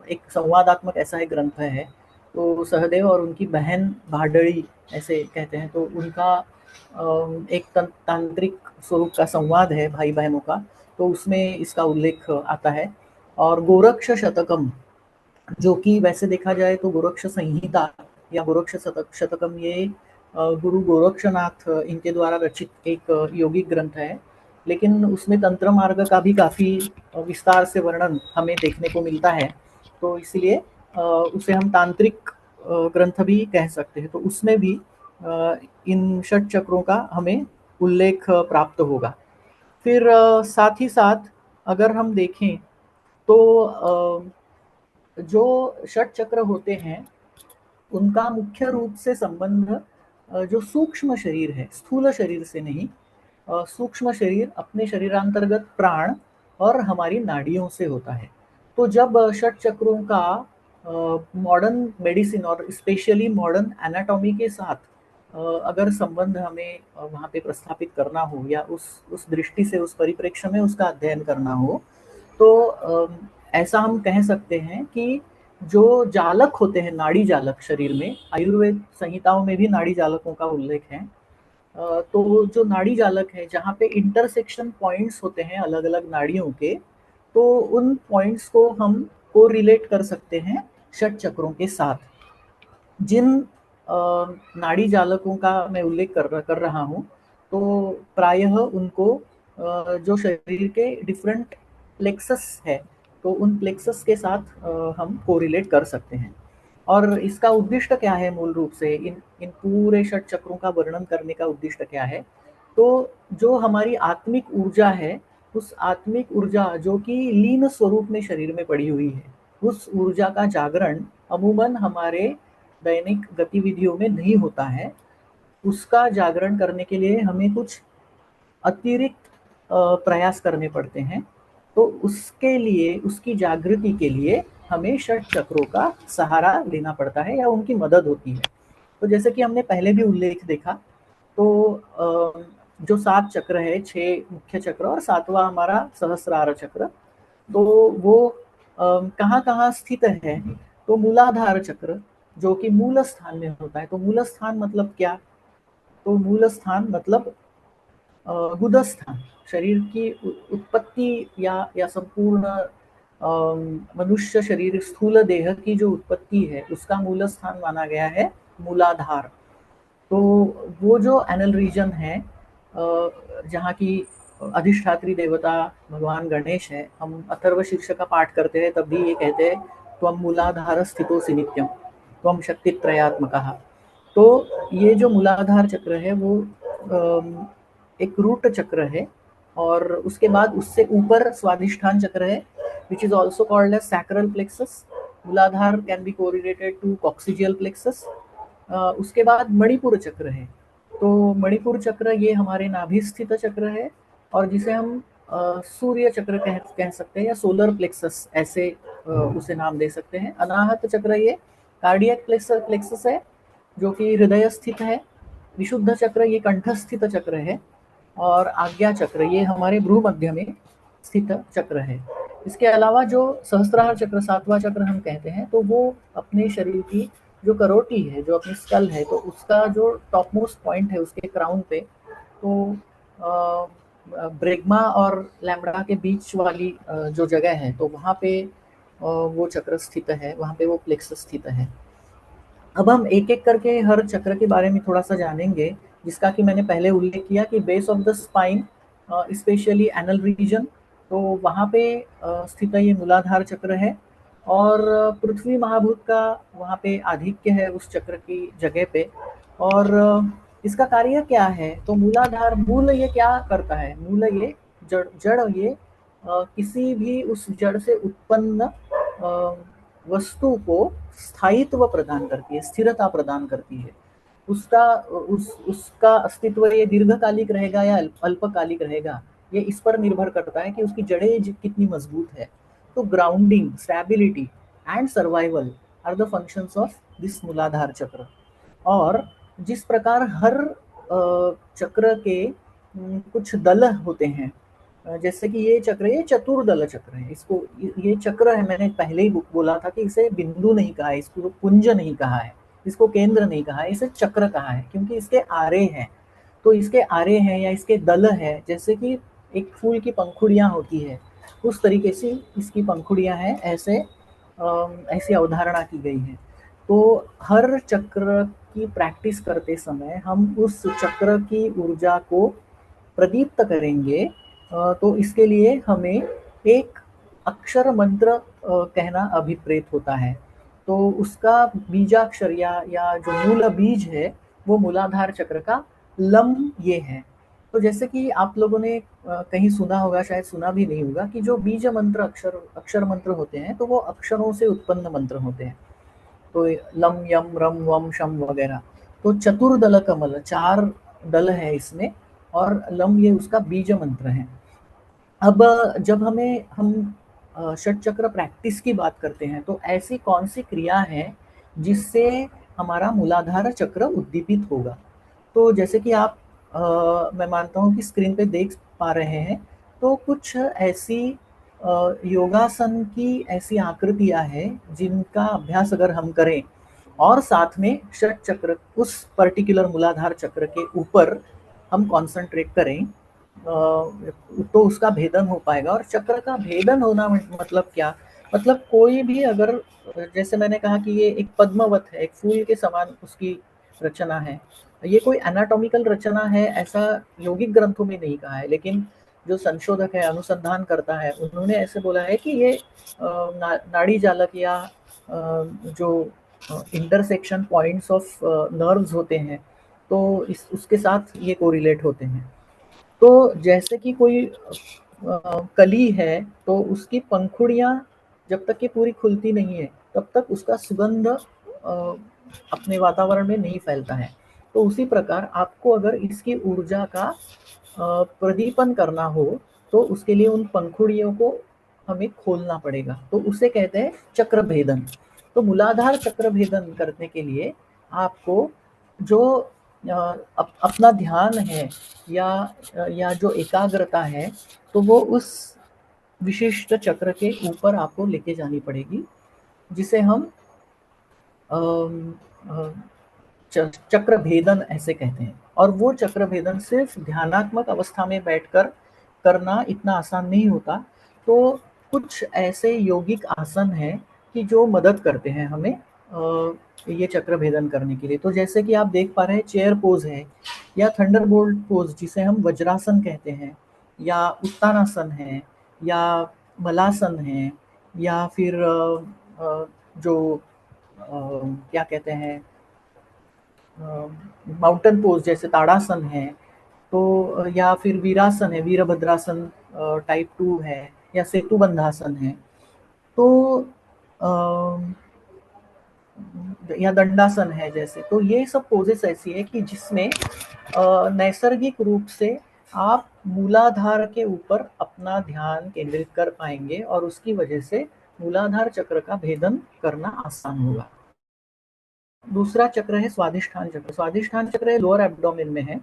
F: एक संवादात्मक ऐसा एक ग्रंथ है। तो सहदेव और उनकी बहन भाडली ऐसे कहते हैं, तो उनका एक तांत्रिक स्वरूप का संवाद है भाई बहनों का, तो उसमें इसका उल्लेख आता है। और गोरक्ष शतकम, जो कि वैसे देखा जाए तो गोरक्ष संहिता या गोरक्ष शतकम, ये गुरु गोरक्षनाथ इनके द्वारा रचित एक योगिक ग्रंथ है, लेकिन उसमें तंत्र मार्ग का भी काफ़ी विस्तार से वर्णन हमें देखने को मिलता है, तो इसलिए उसे हम तांत्रिक ग्रंथ भी कह सकते हैं। तो उसमें भी इन षट चक्रों का हमें उल्लेख प्राप्त होगा। फिर साथ ही साथ अगर हम देखें तो जो षट चक्र होते हैं उनका मुख्य रूप से संबंध जो सूक्ष्म शरीर है, स्थूल शरीर से नहीं, सूक्ष्म शरीर अपने शरीरांतर्गत प्राण और हमारी नाड़ियों से होता है। तो जब षट चक्रों का मॉडर्न मेडिसिन और स्पेशली मॉडर्न एनाटॉमी के साथ अगर संबंध हमें वहाँ पे प्रस्थापित करना हो, या उस दृष्टि से, उस परिप्रेक्ष्य में उसका अध्ययन करना हो, तो ऐसा हम कह सकते हैं कि जो जालक होते हैं, नाड़ी जालक शरीर में, आयुर्वेद संहिताओं में भी नाड़ी जालकों का उल्लेख है। तो जो नाड़ी जालक है, जहाँ पे इंटरसेक्शन पॉइंट्स होते हैं अलग अलग नाड़ियों के, तो उन पॉइंट्स को हम को रिलेट कर सकते हैं षट चक्रों के साथ। जिन नाड़ी जालकों का मैं उल्लेख कर रहा हूँ, तो प्रायः उनको जो शरीर के डिफरेंट प्लेक्सस है, तो उन प्लेक्सस के साथ हम कोरिलेट कर सकते हैं। और इसका उद्देश्य क्या है मूल रूप से, इन पूरे षट चक्रों का वर्णन करने का उद्देश्य क्या है? तो जो हमारी आत्मिक ऊर्जा है, उस आत्मिक ऊर्जा जो कि लीन स्वरूप में शरीर में पड़ी हुई है, उस ऊर्जा का जागरण अमूमन हमारे दैनिक गतिविधियों में नहीं होता है। उसका जागरण करने के लिए हमें कुछ अतिरिक्त प्रयास करने पड़ते हैं। तो उसके लिए, उसकी जागृति के लिए हमें षट चक्रों का सहारा लेना पड़ता है या उनकी मदद होती है। तो जैसे कि हमने पहले भी उल्लेख देखा, तो जो 7 चक्र है, 6 मुख्य चक्र और 7वां हमारा सहस्रार चक्र, तो वो कहाँ-कहाँ स्थित है? तो मूलाधार चक्र जो कि मूल स्थान में होता है। तो मूल स्थान मतलब क्या? तो मूल स्थान मतलब गुदस्थान, शरीर की उत्पत्ति या संपूर्ण मनुष्य शरीर, स्थूल देह की जो उत्पत्ति है, उसका मूल स्थान माना गया है मूलाधार। तो वो जो एनल रीजन है, जहाँ की अधिष्ठात्री देवता भगवान गणेश है। हम अथर्व शीर्ष का पाठ करते हैं तब भी ये कहते हैं त्वं मूलाधार स्थितोऽसि नित्यं त्वं शक्तित्रयात्मकः। तो ये जो मूलाधार चक्र है वो एक रूट चक्र है, और उसके बाद उससे ऊपर स्वादिष्ठान चक्र है, which is also called as sacral plexus. मूलाधार can be correlated to coccygeal plexus. उसके बाद मणिपुर चक्र है। तो मणिपुर चक्र ये हमारे नाभि स्थित चक्र है, और जिसे हम सूर्य चक्र कह सकते हैं या सोलर प्लेक्सस, ऐसे उसे नाम दे सकते हैं। अनाहत चक्र ये कार्डियक प्लेक्सस है जो कि हृदय स्थित है। विशुद्ध चक्र ये कंठस्थित चक्र है, और आज्ञा चक्र ये हमारे भ्रू मध्य में स्थित चक्र है। इसके अलावा जो सहस्त्रार चक्र, 7वां चक्र हम कहते हैं, तो वो अपने शरीर की जो करोटी है, जो अपनी स्कल है, तो उसका जो टॉप मोस्ट पॉइंट है उसके क्राउन पे, तो ब्रेग्मा और लैम्बडा के बीच वाली जो जगह है, तो वहाँ पे वो चक्र स्थित है, वहाँ पे वो प्लेक्सस स्थित है। अब हम एक एक करके हर चक्र के बारे में थोड़ा सा जानेंगे, जिसका कि मैंने पहले उल्लेख किया कि base of the spine, specially anal reason, तो वहाँ पे स्थित ये मूलाधार चक्र है। और पृथ्वी महाभूत का वहाँ पे आधिक्य है उस चक्र की जगह पे। और इसका कार्य क्या है? तो मूलाधार, मूल ये क्या करता है? मूल ये जड़ ये किसी भी उस जड़ से उत्पन्न वस्तु को स्थायित्व प्रदान करती है, स्थिरता प्रदान करती है। उसका अस्तित्व ये दीर्घकालिक रहेगा या अल्पकालिक रहेगा, ये इस पर निर्भर करता है कि उसकी जड़ें कितनी मजबूत है। तो grounding, stability and survival are the functions of this Muladhara chakra. और जिस प्रकार हर चक्र के कुछ दल होते हैं, जैसे कि ये चक्र, ये चतुर्दल चक्र है। इसको, ये चक्र है, मैंने पहले ही बोला था कि इसे बिंदु नहीं कहा है, इसको पुंज नहीं कहा है, इसको केंद्र नहीं कहा है, इसे चक्र कहा है, क्योंकि इसके आरे हैं। तो इसके आरे हैं या इसके दल है, जैसे कि एक फूल की पंखुड़ियाँ होती है, उस तरीके से इसकी पंखुड़ियाँ हैं, ऐसी अवधारणा की गई है। तो हर चक्र की प्रैक्टिस करते समय हम उस चक्र की ऊर्जा को प्रदीप्त करेंगे। तो इसके लिए हमें एक अक्षर मंत्र कहना अभिप्रेत होता है। तो उसका बीजाक्षर या जो मूल बीज है, वो मूलाधार चक्र का लम ये है। तो जैसे कि आप लोगों ने कहीं सुना होगा, शायद सुना भी नहीं होगा, कि जो बीज मंत्र, अक्षर मंत्र होते हैं, तो वो अक्षरों से उत्पन्न मंत्र होते हैं। तो लम, यम, रम, वम, शम वगैरह। तो चतुर्दल कमल, 4 दल है इसमें, और लम ये उसका बीज मंत्र है। अब जब हम षट चक्र प्रैक्टिस की बात करते हैं, तो ऐसी कौन सी क्रिया है जिससे हमारा मूलाधार चक्र उद्दीपित होगा? तो जैसे कि आप मैं मानता हूँ कि स्क्रीन पे देख पा रहे हैं, तो कुछ ऐसी योगासन की ऐसी आकृतियां हैं जिनका अभ्यास अगर हम करें और साथ में षट चक्र, उस पर्टिकुलर मूलाधार चक्र के ऊपर हम कॉन्सेंट्रेट करें, तो उसका भेदन हो पाएगा। और चक्र का भेदन होना मतलब क्या? मतलब कोई भी, अगर जैसे मैंने कहा कि ये एक पद्मवत है, एक फूल के समान उसकी रचना है, ये कोई एनाटॉमिकल रचना है ऐसा योगिक ग्रंथों में नहीं कहा है, लेकिन जो संशोधक है, अनुसंधान करता है, उन्होंने ऐसे बोला है कि ये नाड़ी जालक या जो इंटरसेक्शन पॉइंट्स ऑफ नर्व्स होते हैं, तो उसके साथ ये कोरिलेट होते हैं। तो जैसे कि कोई कली है, तो उसकी पंखुड़ियाँ जब तक ये पूरी खुलती नहीं है तब तक उसका सुगंध अपने वातावरण में नहीं फैलता है। तो उसी प्रकार आपको अगर इसकी ऊर्जा का प्रदीपन करना हो तो उसके लिए उन पंखुड़ियों को हमें खोलना पड़ेगा, तो उसे कहते हैं चक्र भेदन। तो मूलाधार चक्र भेदन करने के लिए आपको जो अपना ध्यान है या जो एकाग्रता है, तो वो उस विशिष्ट चक्र के ऊपर आपको लेके जानी पड़ेगी, जिसे हम चक्र भेदन ऐसे कहते हैं। और वो चक्र भेदन सिर्फ ध्यानात्मक अवस्था में बैठकर करना इतना आसान नहीं होता। तो कुछ ऐसे यौगिक आसन हैं कि जो मदद करते हैं हमें ये चक्र भेदन करने के लिए। तो जैसे कि आप देख पा रहे हैं, चेयर पोज है, या थंडरबोल्ट पोज जिसे हम वज्रासन कहते हैं, या उत्तानासन है, या मलासन है, या फिर जो क्या कहते हैं, माउंटेन पोज जैसे ताड़ासन है, तो या फिर वीरासन है, वीरभद्रासन टाइप 2 है, या सेतुबंधासन है, तो या दंडासन है जैसे। तो ये सब पोजेस ऐसी है कि जिसमें नैसर्गिक रूप से आप मूलाधार के ऊपर अपना ध्यान केंद्रित कर पाएंगे और उसकी वजह से मूलाधार चक्र का भेदन करना आसान होगा। दूसरा चक्र है स्वादिष्ठान चक्र। स्वादिष्ठान चक्र लोअर एब्डोमेन में है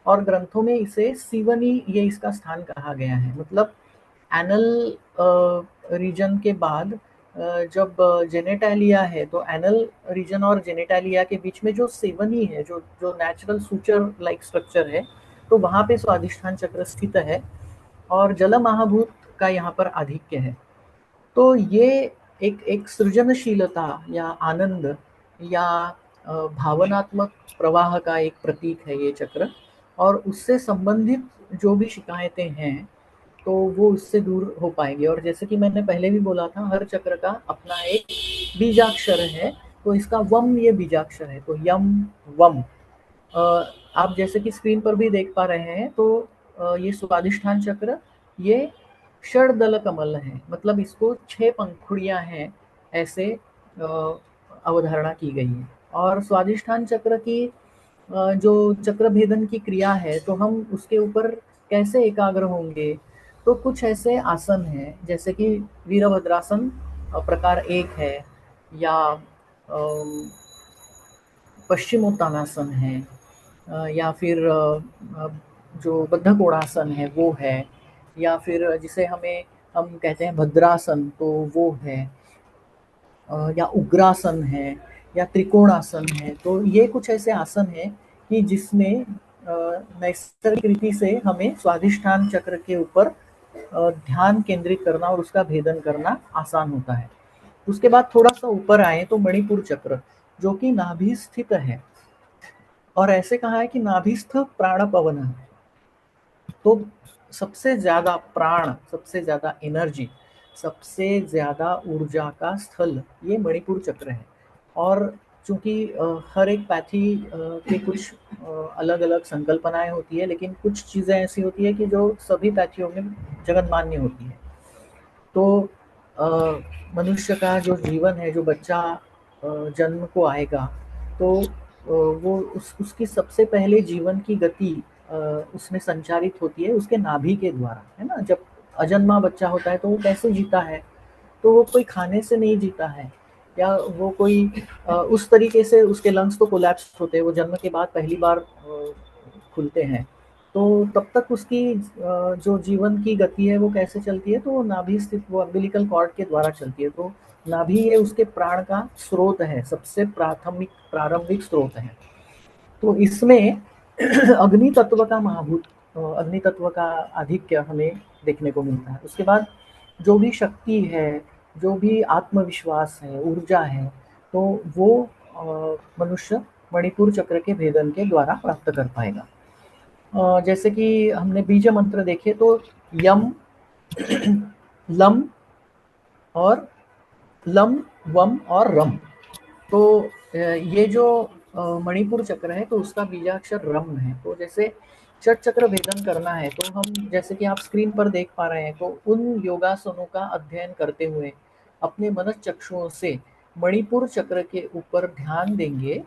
F: और ग्रंथों में इसे सीवनी ये इसका स्थान कहा गया है। मतलब एनल रीजन के बाद जब जेनेटालिया है, तो एनल रीजन और जेनेटालिया के बीच में जो सेवनी है, जो नेचुरल सूचर लाइक स्ट्रक्चर है, तो वहाँ पे स्वादिष्ठान चक्र स्थित है और जल महाभूत का यहाँ पर आधिक्य है। तो ये एक सृजनशीलता या आनंद या भावनात्मक प्रवाह का एक प्रतीक है ये चक्र, और उससे संबंधित जो भी शिकायतें हैं तो वो उससे दूर हो पाएंगे। और जैसे कि मैंने पहले भी बोला था, हर चक्र का अपना एक बीजाक्षर है, तो इसका वम ये बीजाक्षर है, तो यम वम। आप जैसे कि स्क्रीन पर भी देख पा रहे हैं, तो ये स्वादिष्ठान चक्र ये षडदल कमल है, मतलब इसको 6 पंखुड़ियां हैं ऐसे अवधारणा की गई है। और स्वादिष्ठान चक्र की जो चक्र भेदन की क्रिया है, तो हम उसके ऊपर कैसे एकाग्र होंगे, तो कुछ ऐसे आसन हैं जैसे कि वीरभद्रासन प्रकार 1 है, या पश्चिमोत्तानासन है, या फिर जो बद्धकोणासन है वो है, या फिर जिसे हम कहते हैं भद्रासन, तो वो है, या उग्रासन है, या त्रिकोणासन है। तो ये कुछ ऐसे आसन हैं कि जिसमें नैसर्गिक रीति से हमें स्वादिष्ठान चक्र के ऊपर ध्यान केंद्रित करना और उसका भेदन करना आसान होता है। उसके बाद थोड़ा सा ऊपर आए तो मणिपुर चक्र, जो कि नाभि स्थित है, और ऐसे कहा है कि नाभिस्थ प्राण पवन है। तो सबसे ज्यादा प्राण, सबसे ज्यादा एनर्जी, सबसे ज्यादा ऊर्जा का स्थल ये मणिपुर चक्र है। और चूंकि हर एक पैथी के कुछ अलग अलग संकल्पनाएं होती है, लेकिन कुछ चीजें ऐसी होती है कि जो सभी पैथियों में जगन्मान्य होती है। तो मनुष्य का जो जीवन है, जो बच्चा जन्म को आएगा, तो वो उसकी सबसे पहले जीवन की गति उसमें संचारित होती है उसके नाभि के द्वारा, है ना। जब अजन्मा बच्चा होता है तो वो कैसे जीता है, तो वो कोई खाने से नहीं जीता है, या वो कोई उस तरीके से उसके लंग्स तो कोलैप्स होते हैं, वो जन्म के बाद पहली बार खुलते हैं। तो तब तक उसकी जो जीवन की गति है वो कैसे चलती है, तो वो नाभि स्थित वो अम्बिलिकल कॉर्ड के द्वारा चलती है। तो नाभि ये उसके प्राण का स्रोत है, सबसे प्रारंभिक स्रोत है। तो इसमें अग्नि तत्व का महाभूत, अग्नि तत्व का आधिक्य हमें देखने को मिलता है। उसके बाद जो भी शक्ति है, जो भी आत्मविश्वास है, ऊर्जा है, तो वो मनुष्य मणिपुर चक्र के भेदन के द्वारा प्राप्त कर पाएगा। जैसे कि हमने बीज मंत्र देखे, तो यम लम और लम वम और रम, तो ये जो मणिपुर चक्र है तो उसका बीजाक्षर रम है। तो जैसे षट चक्र भेदन करना है तो हम जैसे कि आप स्क्रीन पर देख पा रहे हैं तो उन योगासनों का अध्ययन करते हुए अपने मनस चक्षुओं से मणिपुर चक्र के ऊपर ध्यान देंगे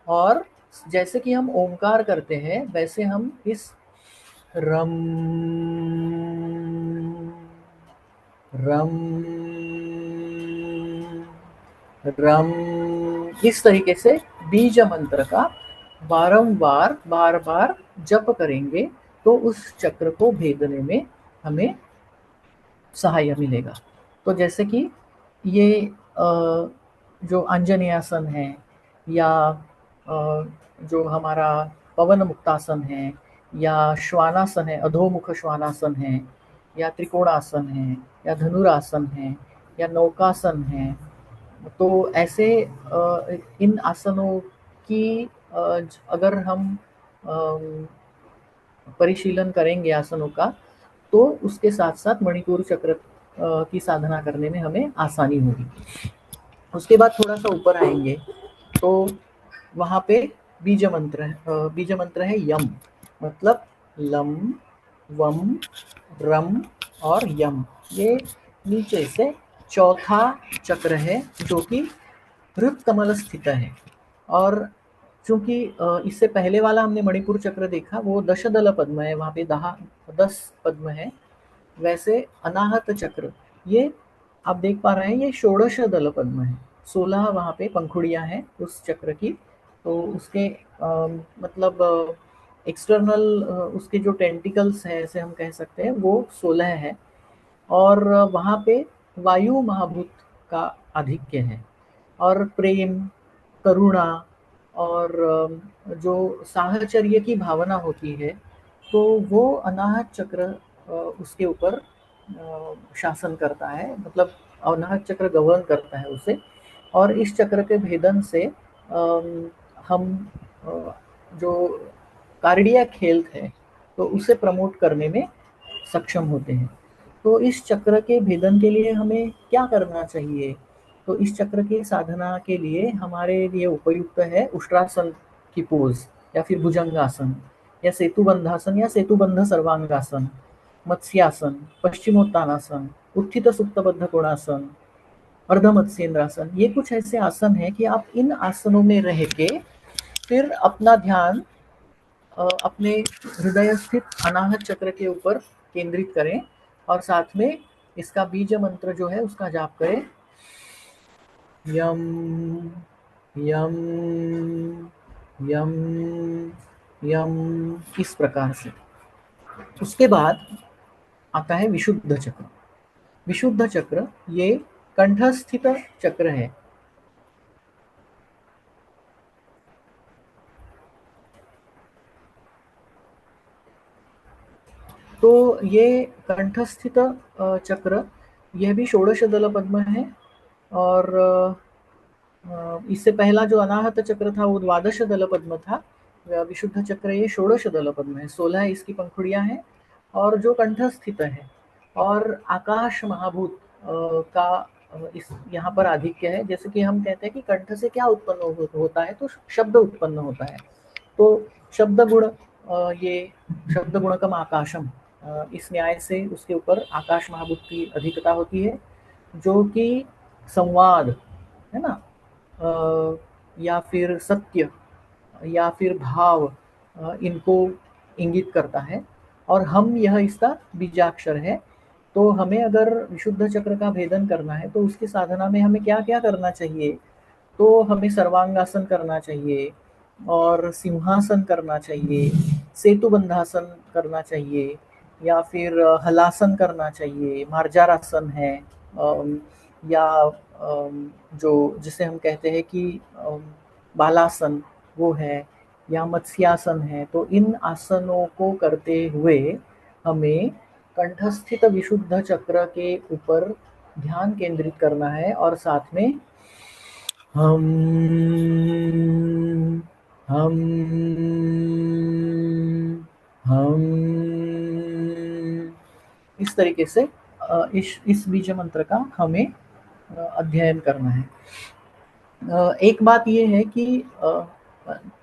F: और जैसे कि हम ओंकार करते हैं वैसे हम इस रम रम रम इस तरीके से बीज मंत्र का बारंबार बार बार जप करेंगे तो उस चक्र को भेदने में हमें सहाय मिलेगा। तो जैसे कि ये जो अंजनेयासन है या जो हमारा पवन मुक्तासन है या श्वानासन है, अधोमुख श्वानासन है या त्रिकोणासन है या धनुरासन है या नौकासन है, तो ऐसे इन आसनों की अगर हम परिशीलन करेंगे आसनों का तो उसके साथ साथ मणिपुर चक्र की साधना करने में हमें आसानी होगी। उसके बाद थोड़ा सा ऊपर आएंगे तो वहाँ पे बीज मंत्र है यम, मतलब लम वम रम और यम। ये नीचे से चौथा चक्र है जो कि हृत कमल स्थित है। और चूंकि इससे पहले वाला हमने मणिपुर चक्र देखा वो दशदल पद्म है, वहाँ पे 10 पद्म है, वैसे अनाहत चक्र ये आप देख पा रहे हैं ये षोडश दल पद्म है, 16 वहाँ पे पंखुड़ियाँ हैं उस चक्र की। तो उसके मतलब एक्सटर्नल उसके जो टेंटिकल्स है ऐसे हम कह सकते हैं वो 16 है और वहाँ पे वायु महाभूत का आधिक्य है और प्रेम करुणा और जो साहचर्य की भावना होती है तो वो अनाहत चक्र उसके ऊपर शासन करता है, मतलब अनाहत चक्र गवर्न करता है उसे। और इस चक्र के भेदन से हम जो कार्डियक हेल्थ है तो उसे प्रमोट करने में सक्षम होते हैं। तो इस चक्र के भेदन के लिए हमें क्या करना चाहिए? तो इस चक्र की साधना के लिए हमारे लिए उपयुक्त है उष्ट्रासन की पोज या फिर भुजंगासन या सेतुबंधासन या सेतुबंध सर्वांगासन, मत्स्यासन, पश्चिमोत्तानासन, उत्थित सुप्तबद्ध कोणासन, अर्ध मत्स्येंद्रासन। ये कुछ ऐसे आसन हैं कि आप इन आसनों में रह के फिर अपना ध्यान अपने हृदय स्थित अनाहत चक्र के ऊपर केंद्रित करें और साथ में इसका बीज मंत्र जो है उसका जाप करें, यम यम यम यम, इस प्रकार से। उसके बाद आता है विशुद्ध चक्र। विशुद्ध चक्र ये कंठस्थित चक्र है। तो ये कंठस्थित चक्र यह भी षोडश दल पद्म है और इससे पहला जो अनाहत चक्र था वो द्वादश दल पद्म था। विशुद्ध चक्र ये षोडश दल पद्म है, 16 इसकी पंखुड़ियां हैं और जो कंठस्थित है और आकाश महाभूत का इस यहाँ पर आधिक्य है। जैसे कि हम कहते हैं कि कंठ से क्या उत्पन्न होता है तो शब्द उत्पन्न होता है। तो शब्द गुण ये शब्द गुणकम आकाशम, इस न्याय से उसके ऊपर आकाश महाभूत की अधिकता होती है जो कि संवाद है ना, या फिर सत्य या फिर भाव इनको इंगित करता है और हम यह इसका बीजाक्षर है। तो हमें अगर विशुद्ध चक्र का भेदन करना है तो उसकी साधना में हमें क्या क्या करना चाहिए? तो हमें सर्वांगासन करना चाहिए और सिंहासन करना चाहिए, सेतुबंधासन करना चाहिए या फिर हलासन करना चाहिए, मार्जारासन है या जो जिसे हम कहते हैं कि बालासन वो है या मत्स्यासन है। तो इन आसनों को करते हुए हमें कंठस्थित विशुद्ध चक्र के ऊपर ध्यान केंद्रित करना है और साथ में हम इस तरीके से इस बीज मंत्र का हमें अध्ययन करना है। एक बात ये है कि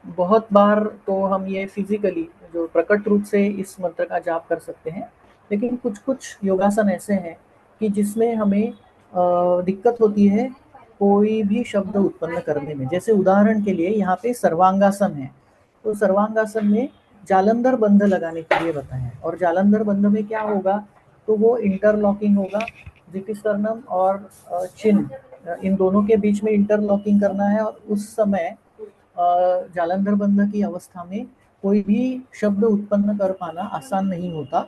F: बहुत बार तो हम ये फिजिकली जो प्रकट रूप से इस मंत्र का जाप कर सकते हैं, लेकिन कुछ कुछ योगासन ऐसे हैं कि जिसमें हमें दिक्कत होती है कोई भी शब्द उत्पन्न करने में। जैसे उदाहरण के लिए यहाँ पे सर्वांगासन है, तो सर्वांगासन में जालंधर बंध लगाने के लिए बताया है, और जालंधर बंध में क्या होगा, तो वो इंटरलॉकिंग होगा, जिटिस्टर्नम और चिन इन दोनों के बीच में इंटरलॉकिंग करना है, और उस समय जालंधर बंध की अवस्था में कोई भी शब्द उत्पन्न कर पाना आसान नहीं होता,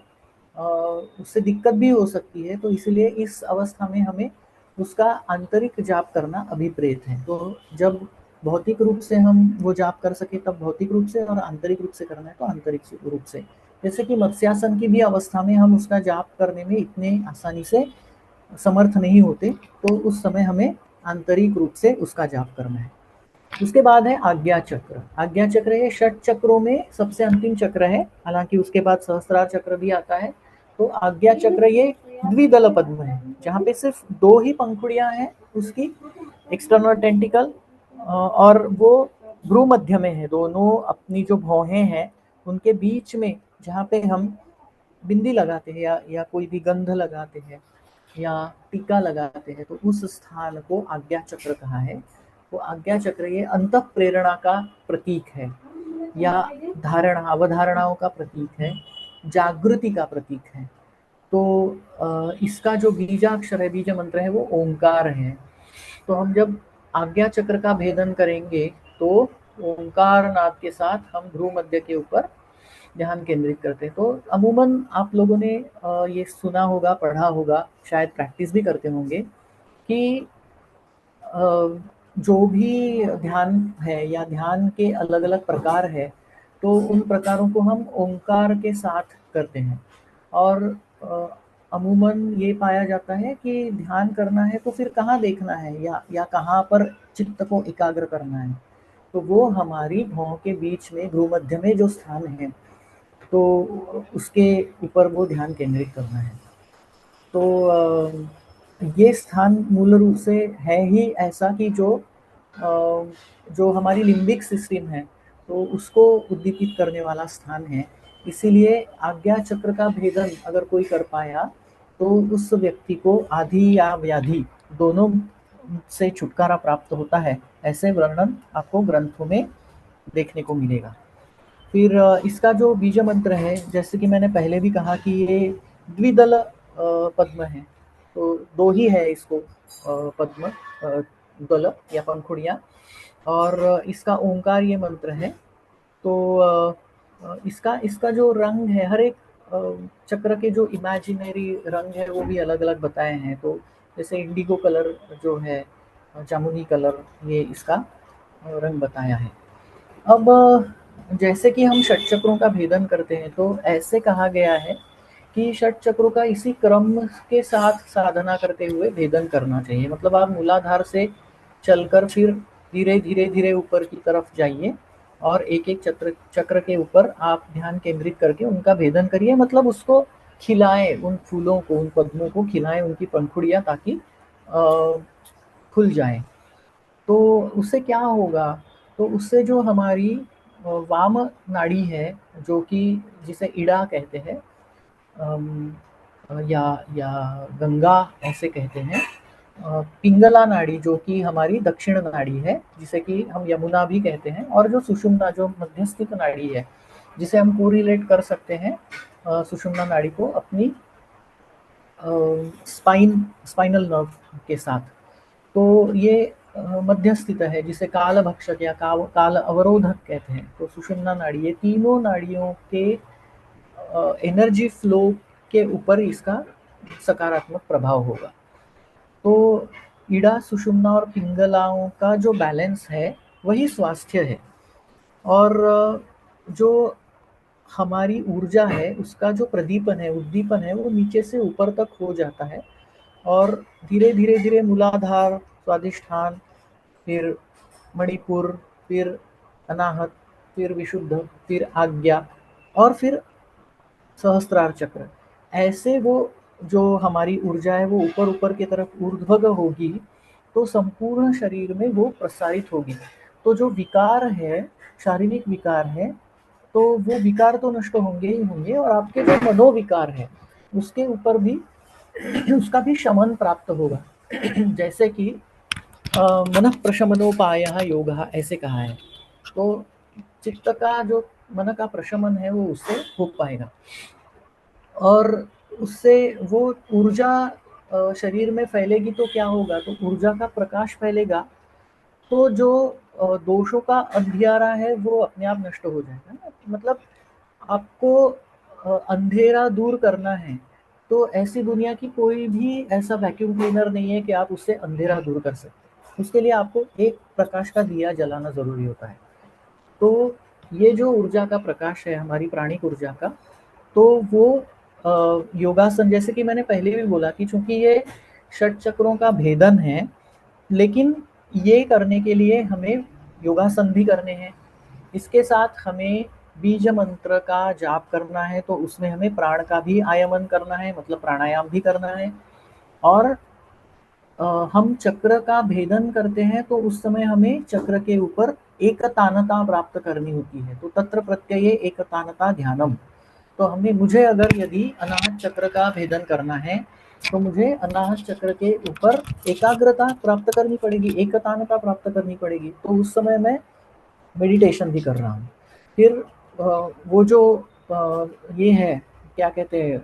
F: उससे दिक्कत भी हो सकती है। तो इसलिए इस अवस्था में हमें उसका आंतरिक जाप करना अभिप्रेत है। तो जब भौतिक रूप से हम वो जाप कर सके तब भौतिक रूप से, और आंतरिक रूप से करना है तो आंतरिक रूप से। जैसे कि मत्स्यासन की भी अवस्था में हम उसका जाप करने में इतने आसानी से समर्थ नहीं होते, तो उस समय हमें आंतरिक रूप से उसका जाप करना है। उसके बाद है आज्ञा चक्र। आज्ञा चक्र ये षट चक्रों में सबसे अंतिम चक्र है, हालांकि उसके बाद सहस्त्रार चक्र भी आता है। तो आज्ञा चक्र ये द्विदल पद्म है, जहाँ पे सिर्फ 2 ही पंखुड़ियां हैं उसकी, एक्सटर्नल टेंटिकल, और वो भ्रू मध्य में है। दोनों अपनी जो भौहें हैं उनके बीच में जहाँ पे हम बिंदी लगाते हैं या कोई भी गंध लगाते हैं या टीका लगाते हैं, तो उस स्थान को आज्ञा चक्र कहा है। तो आज्ञा चक्र ये अंतः प्रेरणा का प्रतीक है, या धारणा अवधारणाओं का प्रतीक है, जागृति का प्रतीक है। तो इसका जो बीजाक्षर है, बीज मंत्र है, वो ओंकार है। तो हम जब आज्ञा चक्र का भेदन करेंगे तो ओंकार नाद के साथ हम ध्रुव मध्य के ऊपर ध्यान केंद्रित करते हैं। तो अमूमन आप लोगों ने ये सुना होगा, पढ़ा होगा, शायद प्रैक्टिस भी करते होंगे कि जो भी ध्यान है या ध्यान के अलग अलग प्रकार है, तो उन प्रकारों को हम ओंकार के साथ करते हैं। और अमूमन ये पाया जाता है कि ध्यान करना है तो फिर कहाँ देखना है या कहाँ पर चित्त को एकाग्र करना है, तो वो हमारी भौं के बीच में भ्रू मध्य में जो स्थान है, तो उसके ऊपर वो ध्यान केंद्रित करना है। तो ये स्थान मूल रूप से है ही ऐसा कि जो हमारी लिम्बिक सिस्टम है, तो उसको उद्दीपित करने वाला स्थान है। इसीलिए आज्ञा चक्र का भेदन अगर कोई कर पाया तो उस व्यक्ति को आधि या व्याधि दोनों से छुटकारा प्राप्त होता है। ऐसे वर्णन आपको ग्रंथों में देखने को मिलेगा। फिर इसका जो बीज मंत्र है, जैसे कि मैंने पहले भी कहा कि ये द्विदल पद्म है, तो 2 ही है इसको पद्म दल या पंखुड़ियाँ, और इसका ओंकार ये मंत्र है। तो इसका जो रंग है, हर एक चक्र के जो इमेजिनरी रंग है वो भी अलग अलग बताए हैं। तो जैसे इंडिगो कलर जो है, जामुनी कलर, ये इसका रंग बताया है। अब जैसे कि हम षट चक्रों का भेदन करते हैं, तो ऐसे कहा गया है कि षट चक्रों का इसी क्रम के साथ साधना करते हुए भेदन करना चाहिए। मतलब आप मूलाधार से चलकर फिर धीरे धीरे धीरे ऊपर की तरफ जाइए, और एक एक चक्र के ऊपर आप ध्यान केंद्रित करके उनका भेदन करिए। मतलब उसको खिलाएं, उन फूलों को, उन पद्मों को खिलाएं, उनकी पंखुड़ियाँ, ताकि खुल जाएं। तो उससे क्या होगा, तो उससे जो हमारी वाम नाड़ी है, जो कि जिसे इड़ा कहते हैं, या गंगा ऐसे कहते हैं, पिंगला नाड़ी जो कि हमारी दक्षिण नाड़ी है, जिसे कि हम यमुना भी कहते हैं, और जो सुषुम्ना जो मध्यस्थित नाड़ी है, जिसे हम कोरिलेट कर सकते हैं सुषुम्ना नाड़ी को अपनी स्पाइनल नर्व के साथ। तो ये मध्यस्थित है, जिसे काल भक्षक या काल अवरोधक कहते हैं। तो सुषुम्ना नाड़ी, ये तीनों नाड़ियों के एनर्जी फ्लो के ऊपर इसका सकारात्मक प्रभाव होगा। तो इड़ा, सुषुम्ना और पिंगलाओं का जो बैलेंस है वही स्वास्थ्य है, और जो हमारी ऊर्जा है उसका जो प्रदीपन है, उद्दीपन है, वो नीचे से ऊपर तक हो जाता है, और धीरे धीरे धीरे मूलाधार, स्वादिष्ठान, फिर मणिपुर, फिर अनाहत, फिर विशुद्ध, फिर आज्ञा, और फिर सहस्त्रार चक्र, ऐसे वो जो हमारी ऊर्जा है वो ऊपर ऊपर की तरफ ऊर्ध्वग होगी। तो संपूर्ण शरीर में वो प्रसारित होगी। तो जो विकार है, शारीरिक विकार है, तो वो विकार तो नष्ट होंगे ही होंगे, और आपके जो मनोविकार है उसके ऊपर भी उसका भी शमन प्राप्त होगा। जैसे कि मन प्रशमनोपायः योगः ऐसे कहा है। तो चित्त का जो मन का प्रशमन है वो उससे हो पाएगा, और उससे वो ऊर्जा शरीर में फैलेगी। तो क्या होगा, तो ऊर्जा का प्रकाश फैलेगा, तो जो दोषों का अंधियारा है वो अपने आप नष्ट हो जाएगा ना। मतलब आपको अंधेरा दूर करना है, तो ऐसी दुनिया की कोई भी ऐसा वैक्यूम क्लीनर नहीं है कि आप उससे अंधेरा दूर कर सकते। उसके लिए आपको एक प्रकाश का दिया जलाना जरूरी होता है। तो ये जो ऊर्जा का प्रकाश है हमारी प्राणिक ऊर्जा का, तो वो योगासन, जैसे कि मैंने पहले भी बोला कि चूंकि ये षट चक्रों का भेदन है, लेकिन ये करने के लिए हमें योगासन भी करने हैं। इसके साथ हमें बीज मंत्र का जाप करना है, तो उसमें हमें प्राण का भी आयमन करना है, मतलब प्राणायाम भी करना है। और हम चक्र का भेदन करते हैं, तो उस समय हमें चक्र के ऊपर एकतानता प्राप्त करनी होती है। तो तत्र प्रत्यये एकतानता ध्यानम। तो मुझे अगर यदि अनाहत चक्र का भेदन करना है, तो मुझे अनाहत चक्र के ऊपर एकाग्रता प्राप्त करनी पड़ेगी, एकतानता प्राप्त करनी पड़ेगी। तो उस समय मैं मेडिटेशन भी कर रहा हूँ। फिर वो जो ये है, क्या कहते हैं,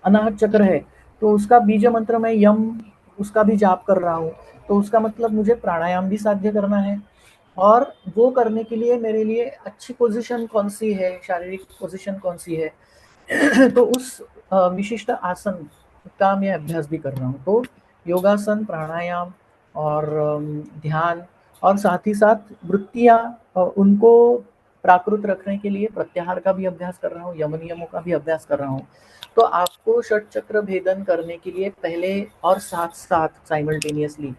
F: अनाहत चक्र है, तो उसका बीज मंत्र में यम, उसका भी जाप कर रहा हूँ। तो उसका मतलब मुझे प्राणायाम भी साध्य करना है, और वो करने के लिए मेरे लिए अच्छी पोजीशन कौन सी है, शारीरिक पोजीशन कौन सी है, तो उस विशिष्ट आसन का मैं अभ्यास भी कर रहा हूँ। तो योगासन, प्राणायाम और ध्यान, और साथ ही साथ वृत्तियाँ, उनको प्राकृत रखने के लिए प्रत्याहार का भी अभ्यास कर रहा हूँ, यम नियमों का भी अभ्यास कर रहा हूँ। तो आपको षट चक्र भेदन करने के लिए पहले और साथ साथ साइमल्टेनियसली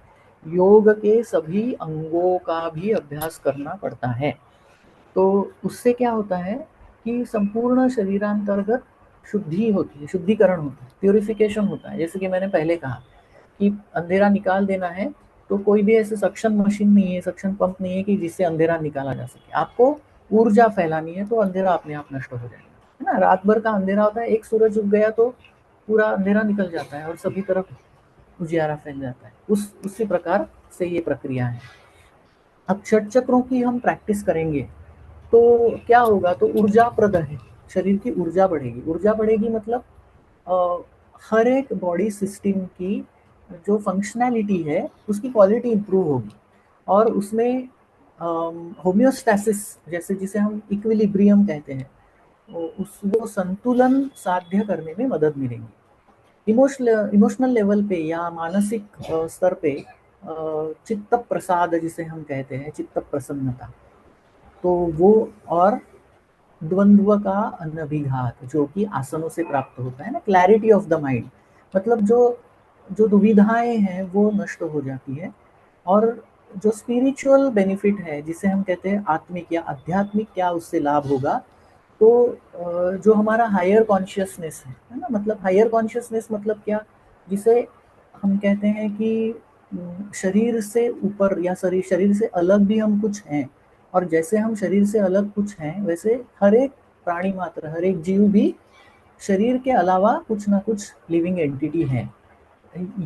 F: योग के सभी अंगों का भी अभ्यास करना पड़ता है। तो उससे क्या होता है कि संपूर्ण शरीरांतर्गत शुद्धि होती है, शुद्धिकरण होता है, प्यूरिफिकेशन होता है। जैसे कि मैंने पहले कहा कि अंधेरा निकाल देना है, तो कोई भी ऐसे सक्शन मशीन नहीं है, सक्शन पंप नहीं है कि जिससे अंधेरा निकाला जा सके। आपको ऊर्जा फैलानी है, तो अंधेरा अपने आप नष्ट हो जाएगा, है ना। रात भर का अंधेरा होता है, एक सूरज उग गया तो पूरा अंधेरा निकल जाता है और सभी तरफ उजियारा फैल जाता है। उसी प्रकार से ये प्रक्रिया है। अब षट चक्रों की हम प्रैक्टिस करेंगे तो क्या होगा, तो ऊर्जा प्रद है, शरीर की ऊर्जा बढ़ेगी। ऊर्जा बढ़ेगी मतलब हर एक बॉडी सिस्टम की जो फंक्शनैलिटी है उसकी क्वालिटी इंप्रूव होगी, और उसमें होम्योस्टैसिस, जैसे जिसे हम इक्विलिब्रियम कहते हैं, वो संतुलन साध्य करने में मदद मिलेगी। इमोशनल लेवल पे या मानसिक स्तर पे चित्त प्रसाद जिसे हम कहते हैं, चित्त प्रसन्नता, तो वो, और द्वंद्व का अनभिघात जो कि आसनों से प्राप्त होता है ना, क्लैरिटी ऑफ द माइंड, मतलब जो दुविधाएं हैं वो नष्ट हो जाती है। और जो स्पिरिचुअल बेनिफिट है जिसे हम कहते हैं आत्मिक या आध्यात्मिक, क्या उससे लाभ होगा, तो जो हमारा हायर कॉन्शियसनेस है ना, मतलब हायर कॉन्शियसनेस मतलब क्या, जिसे हम कहते हैं कि शरीर से ऊपर या शरीर से अलग भी हम कुछ हैं, और जैसे हम शरीर से अलग कुछ हैं, वैसे हर एक प्राणी मात्र, हर एक जीव भी शरीर के अलावा कुछ ना कुछ लिविंग एंटिटी है।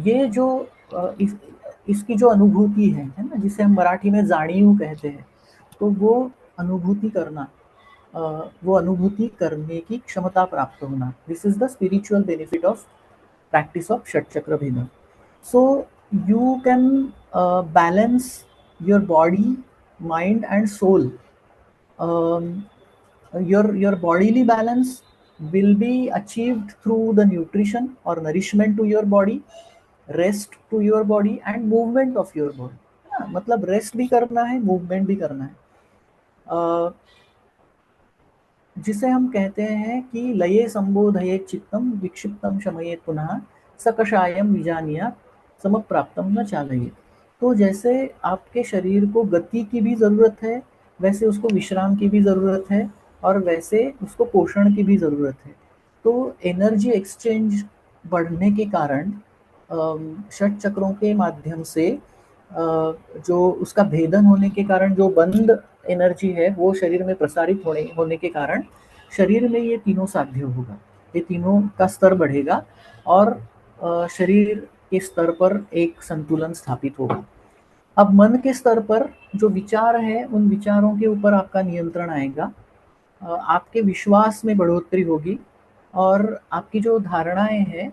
F: ये जो इसकी जो अनुभूति है ना, जिसे हम मराठी में जाणीव कहते हैं, तो वो अनुभूति करना, वो अनुभूति करने की क्षमता प्राप्त होना, this is the spiritual benefit of practice of Shat Chakra Bhedam. So you can balance your body, mind and soul. Your bodily balance will be achieved through the nutrition or nourishment to your body, rest to your body and movement of your body. मतलब rest भी करना है, movement भी करना है, जिसे हम कहते हैं कि लये संबोधयेत् चित्तम विक्षिप्तम शमयेत् पुनः सकषायम विजानीयात् समप्राप्तम न चालयेत्। तो जैसे आपके शरीर को गति की भी ज़रूरत है, वैसे उसको विश्राम की भी ज़रूरत है, और वैसे उसको पोषण की भी ज़रूरत है। तो एनर्जी एक्सचेंज बढ़ने के कारण षट चक्रों के माध्यम से जो उसका भेदन होने के कारण जो बंद एनर्जी है वो शरीर में प्रसारित होने के कारण शरीर में ये तीनों साध्य होगा, ये तीनों का स्तर बढ़ेगा और शरीर के स्तर पर एक संतुलन स्थापित होगा। अब मन के स्तर पर जो विचार है उन विचारों के ऊपर आपका नियंत्रण आएगा, आपके विश्वास में बढ़ोतरी होगी और आपकी जो धारणाएं हैं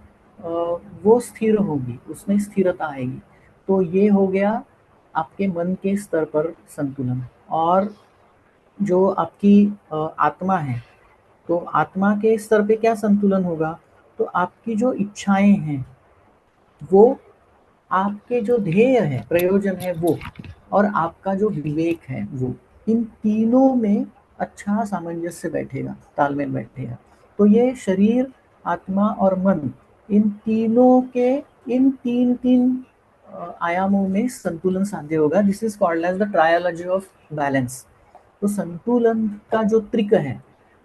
F: वो स्थिर होगी, उसमें स्थिरता आएगी। तो ये हो गया आपके मन के स्तर पर संतुलन। और जो आपकी आत्मा है, तो आत्मा के स्तर पे क्या संतुलन होगा, तो आपकी जो इच्छाएं हैं वो, आपके जो ध्येय है, प्रयोजन है वो, और आपका जो विवेक है वो, इन तीनों में अच्छा सामंजस्य बैठेगा, तालमेल बैठेगा। तो ये शरीर, आत्मा और मन, इन तीनों के इन तीन आयामों में संतुलन साध्य होगा। This is called as the trilogy of balance. तो संतुलन का जो त्रिक है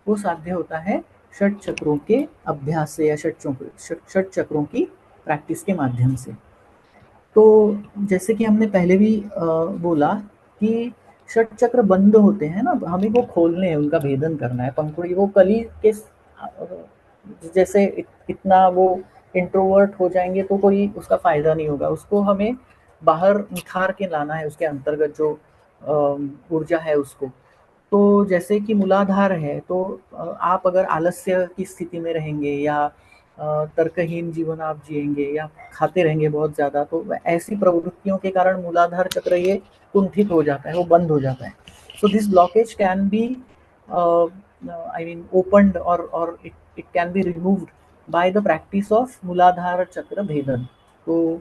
F: वो साध्य होता है षट चक्रों के अभ्यास से या षट चक्रों की प्रैक्टिस के माध्यम से। तो जैसे कि हमने पहले भी बोला कि षट चक्र बंद होते हैं ना, हमें वो खोलने हैं, उनका भेदन करना है। पंखुड़ी वो कली के जैसे इतना वो इंट्रोवर्ट हो जाएंगे तो कोई उसका फायदा नहीं होगा, उसको हमें बाहर निखार के लाना है, उसके अंतर्गत जो ऊर्जा है उसको। तो जैसे कि मूलाधार है, तो आप अगर आलस्य की स्थिति में रहेंगे या तर्कहीन जीवन आप जिएंगे या खाते रहेंगे बहुत ज़्यादा, तो ऐसी प्रवृत्तियों के कारण मूलाधार चक्र ये कुंठित हो जाता है, वो बंद हो जाता है। So this blockage can be I mean opened और it can be removed by the practice of muladhara chakra bhedan. तो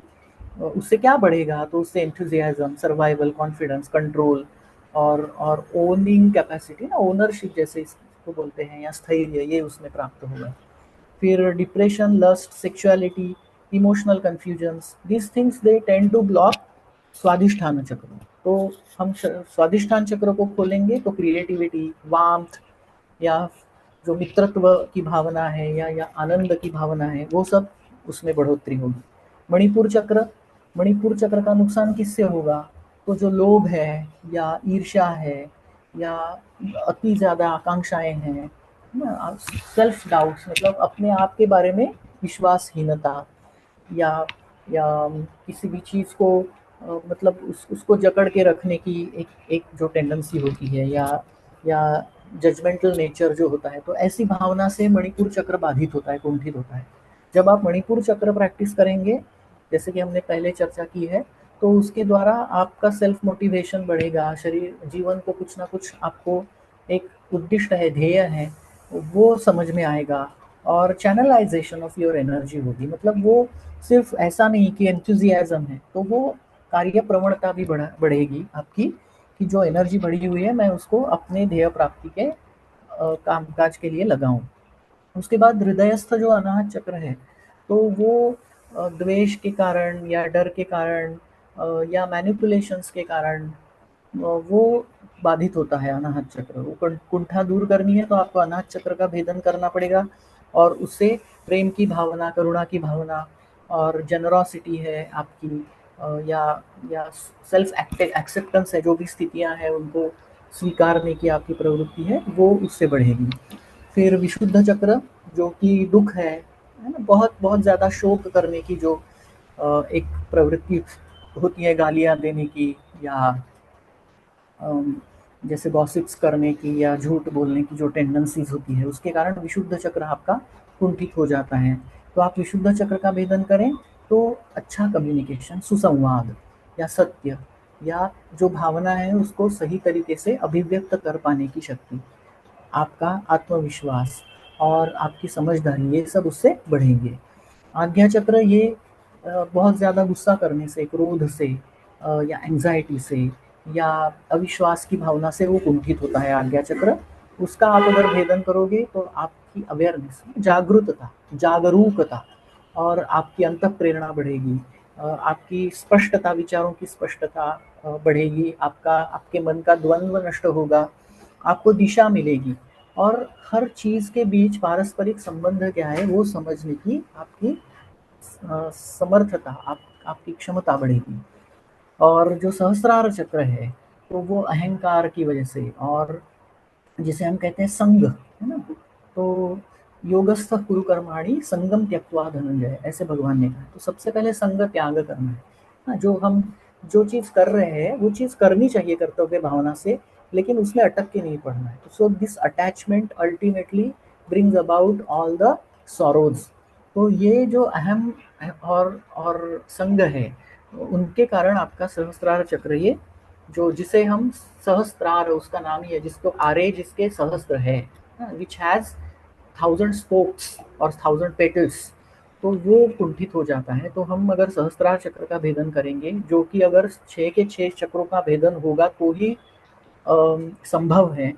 F: उससे क्या बढ़ेगा, तो उससे एंथुजियाज्म, सर्वाइवल, कॉन्फिडेंस, कंट्रोल और ओनिंग कैपेसिटी ना, ओनरशिप जैसे इसको बोलते हैं, या स्थैर्य, ये उसमें प्राप्त होगा। फिर depression, lust, sexuality, emotional confusions, this things they tend to block swadhisthana chakra. तो हम स्वादिष्ठान चक्र को खोलेंगे तो क्रिएटिविटी, वार्मथ, या जो मित्रत्व की भावना है या आनंद की भावना है, वो सब उसमें बढ़ोतरी होगी। मणिपुर चक्र का नुकसान किससे होगा, तो जो लोभ है या ईर्ष्या है या अति ज़्यादा आकांक्षाएं हैं, सेल्फ डाउट्स, मतलब अपने आप के बारे में विश्वासहीनता, या किसी भी चीज़ को मतलब उसको जकड़ के रखने की एक जो टेंडेंसी होती है, या जजमेंटल नेचर जो होता है, तो ऐसी भावना से मणिपुर चक्र बाधित होता है, कुंठित होता है। जब आप मणिपुर चक्र प्रैक्टिस करेंगे, जैसे कि हमने पहले चर्चा की है, तो उसके द्वारा आपका सेल्फ मोटिवेशन बढ़ेगा, शरीर जीवन को कुछ ना कुछ आपको एक उद्दिष्ट है, ध्येय है, वो समझ में आएगा, और चैनलाइजेशन ऑफ योर एनर्जी होगी। मतलब वो सिर्फ ऐसा नहीं कि एंथुजियाज्म है, तो वो कार्य प्रवणता भी बढ़ेगी आपकी, कि जो एनर्जी बढ़ी हुई है मैं उसको अपने ध्येय प्राप्ति के कामकाज के लिए लगाऊं। उसके बाद हृदयस्थ जो अनाहत चक्र है, तो वो द्वेष के कारण या डर के कारण या मैनिपुलेशंस के कारण वो बाधित होता है अनाहत चक्र। वो कुंठा दूर करनी है तो आपको अनाहत चक्र का भेदन करना पड़ेगा, और उससे प्रेम की भावना, करुणा की भावना, और जनरॉसिटी है आपकी, या सेल्फ एक्सेप्टेंस है, जो भी स्थितियां हैं उनको स्वीकारने की आपकी प्रवृत्ति है, वो उससे बढ़ेगी। फिर विशुद्ध चक्र जो कि दुख है ना, बहुत बहुत ज़्यादा शोक करने की जो एक प्रवृत्ति होती है, गालियाँ देने की, या जैसे गॉसिप्स करने की या झूठ बोलने की जो टेंडेंसीज होती है, उसके कारण विशुद्ध चक्र आपका कुंठित हो जाता है। तो आप विशुद्ध चक्र का भेदन करें तो अच्छा कम्युनिकेशन, सुसंवाद, या सत्य, या जो भावना है उसको सही तरीके से अभिव्यक्त कर पाने की शक्ति, आपका आत्मविश्वास और आपकी समझदारी, ये सब उससे बढ़ेंगे। आज्ञा चक्र ये बहुत ज़्यादा गुस्सा करने से, क्रोध से, या एंजाइटी से, या अविश्वास की भावना से वो कुंठित होता है आज्ञा चक्र। उसका आप अगर भेदन करोगे तो आपकी अवेयरनेस, जागरूकता, जागरूकता, और आपकी अंतः प्रेरणा बढ़ेगी, आपकी स्पष्टता, विचारों की स्पष्टता बढ़ेगी, आपके मन का द्वंद्व नष्ट होगा, आपको दिशा मिलेगी, और हर चीज़ के बीच पारस्परिक संबंध क्या है वो समझने की आपकी समर्थता, आपकी क्षमता बढ़ेगी। और जो सहस्रार चक्र है तो वो अहंकार की वजह से, और जिसे हम कहते हैं संग, है ना, तो योगस्थ कुरु कर्माणि संगम त्यक्त्वा धनंजय, ऐसे भगवान ने कहा। तो सबसे पहले संग त्याग करना है ना, जो चीज कर रहे हैं वो चीज करनी चाहिए कर्तव्य भावना से, लेकिन उसमें अटक के नहीं पड़ना है। So this attachment ultimately brings about all the sorrows. तो ये जो अहम और संग है, उनके कारण आपका सहस्त्रार चक्र, ये जो जिसे हम सहस्त्रार, उसका नाम ही है, जिसको आरे जिसके सहस्त्र है, विच हैज 1000 स्पोक्स और 1000 पेटल्स, तो वो कुंठित हो जाता है। तो हम अगर सहस्त्रार चक्र का भेदन करेंगे, जो कि अगर 6 के 6 चक्रों का भेदन होगा तो ही संभव है,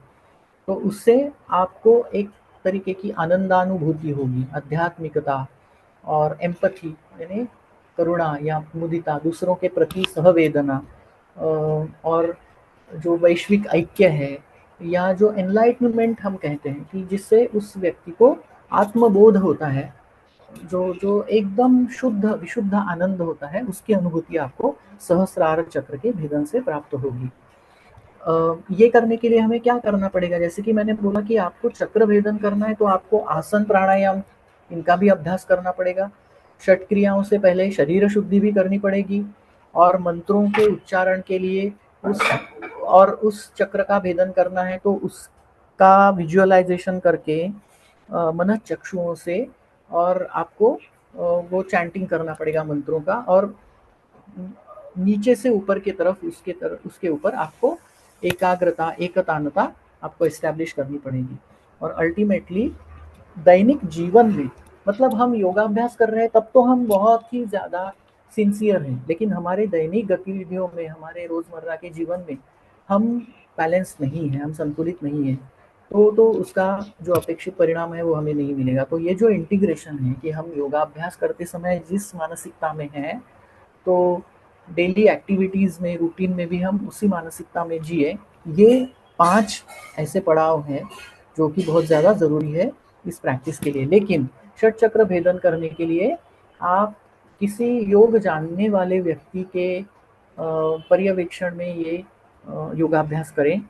F: तो उससे आपको एक तरीके की आनंदानुभूति होगी, आध्यात्मिकता और एम्पथी यानी करुणा या मुदिता, दूसरों के प्रति सहवेदना, और जो वैश्विक ऐक्य है, या जो एनलाइटमेंट हम कहते हैं कि जिससे उस व्यक्ति को आत्मबोध होता है, जो जो एकदम शुद्ध विशुद्ध आनंद होता है, उसकी अनुभूति आपको सहस्रार चक्र के भेदन से प्राप्त होगी। ये करने के लिए हमें क्या करना पड़ेगा, जैसे कि मैंने बोला कि आपको चक्र भेदन करना है तो आपको आसन प्राणायाम इनका भी अभ्यास करना पड़ेगा। षट क्रियाओं से पहले शरीर शुद्धि भी करनी पड़ेगी, और मंत्रों के उच्चारण के लिए उस चक्र का भेदन करना है तो उसका विजुअलाइजेशन करके मनः चक्षुओं से, और आपको वो चैंटिंग करना पड़ेगा मंत्रों का, और नीचे से ऊपर की तरफ उसके ऊपर आपको एकाग्रता एकतानता आपको एस्टैब्लिश करनी पड़ेगी। और अल्टीमेटली दैनिक जीवन में, मतलब हम योगाभ्यास कर रहे हैं तब तो हम बहुत ही ज़्यादा सिंसियर हैं, लेकिन हमारे दैनिक गतिविधियों में, हमारे रोज़मर्रा के जीवन में हम बैलेंस नहीं हैं, हम संतुलित नहीं हैं, तो उसका जो अपेक्षित परिणाम है वो हमें नहीं मिलेगा। तो ये जो इंटीग्रेशन है कि हम योगाभ्यास करते समय जिस मानसिकता में हैं, तो डेली एक्टिविटीज़ में, रूटीन में भी हम उसी मानसिकता में जिए। ये 5 ऐसे पड़ाव हैं जो कि बहुत ज़्यादा ज़रूरी है इस प्रैक्टिस के लिए। लेकिन षट चक्र भेदन करने के लिए आप किसी योग जानने वाले व्यक्ति के पर्यवेक्षण में ये योगाभ्यास करें।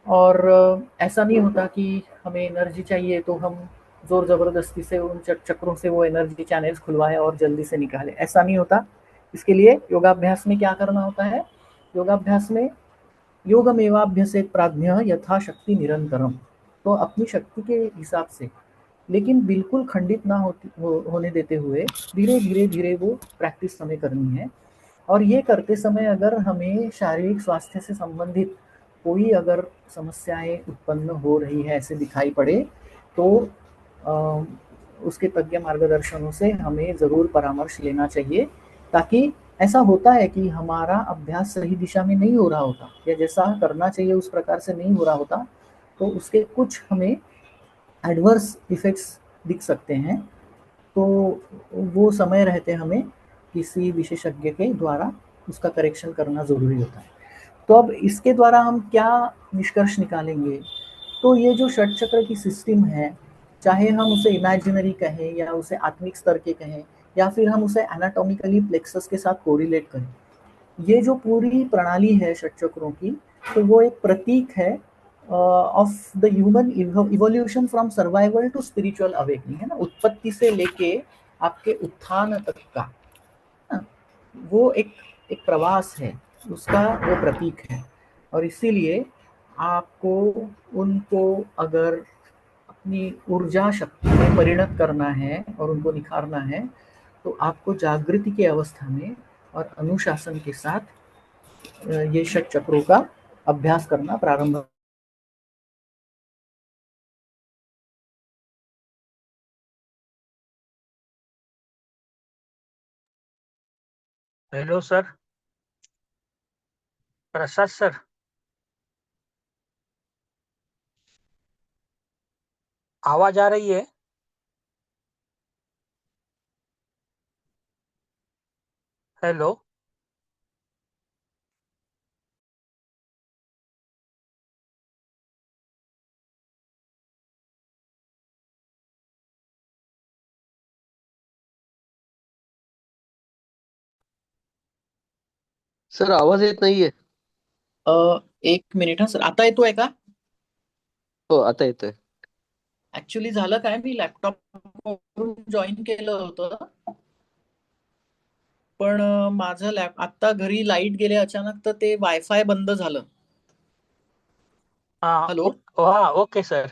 F: और ऐसा नहीं होता कि हमें एनर्जी चाहिए तो हम ज़ोर ज़बरदस्ती से उन चक्रों से वो एनर्जी चैनल्स खुलवाएं और जल्दी से निकालें, ऐसा नहीं होता। इसके लिए योगाभ्यास में क्या करना होता है, योगाभ्यास में योगमेवाभ्यसेत प्राज्ञः यथाशक्ति निरंतरम, तो अपनी शक्ति के हिसाब से, लेकिन बिल्कुल खंडित ना होने देते हुए धीरे धीरे धीरे वो प्रैक्टिस हमें करनी है। और ये करते समय अगर हमें शारीरिक स्वास्थ्य से संबंधित कोई अगर समस्याएं उत्पन्न हो रही है, ऐसे दिखाई पड़े, तो उसके तज्ञ मार्गदर्शनों से हमें ज़रूर परामर्श लेना चाहिए। ताकि ऐसा होता है कि हमारा अभ्यास सही दिशा में नहीं हो रहा होता, या जैसा करना चाहिए उस प्रकार से नहीं हो रहा होता, तो उसके कुछ हमें एडवर्स इफ़ेक्ट्स दिख सकते हैं। तो वो समय रहते हमें किसी विशेषज्ञ के द्वारा उसका करेक्शन करना ज़रूरी होता है। तो अब इसके द्वारा हम क्या निष्कर्ष निकालेंगे, तो ये जो षट चक्र की सिस्टम है, चाहे हम उसे इमेजिनरी कहें या उसे आत्मिक स्तर के कहें, या फिर हम उसे एनाटॉमिकली प्लेक्सस के साथ कोरिलेट करें, ये जो पूरी प्रणाली है षट चक्रों की, तो वो एक प्रतीक है of the human evolution from survival to spiritual awakening, है ना, उत्पत्ति से लेके आपके उत्थान तक का वो एक प्रवास है, उसका वो प्रतीक है। और इसीलिए आपको उनको अगर अपनी ऊर्जा शक्ति में परिणत करना है और उनको निखारना है, तो आपको जागृति की अवस्था में और अनुशासन के साथ ये षट चक्रों का अभ्यास करना प्रारंभ।
E: हेलो सर, प्रसाद सर। आवाज आ रही है? हेलो।
G: सर आवाज येत नाहीये.
F: एक मिनिट हा सर, आता येतोय का?
G: हो आता येतोय.
F: ऍक्च्युली झालं काय, मी लॅपटॉप जॉईन केलं होतं, पण माझं आता घरी लाईट गेले अचानक, तर ते वायफाय बंद झालं. हॅलो.
E: हा ओके सर.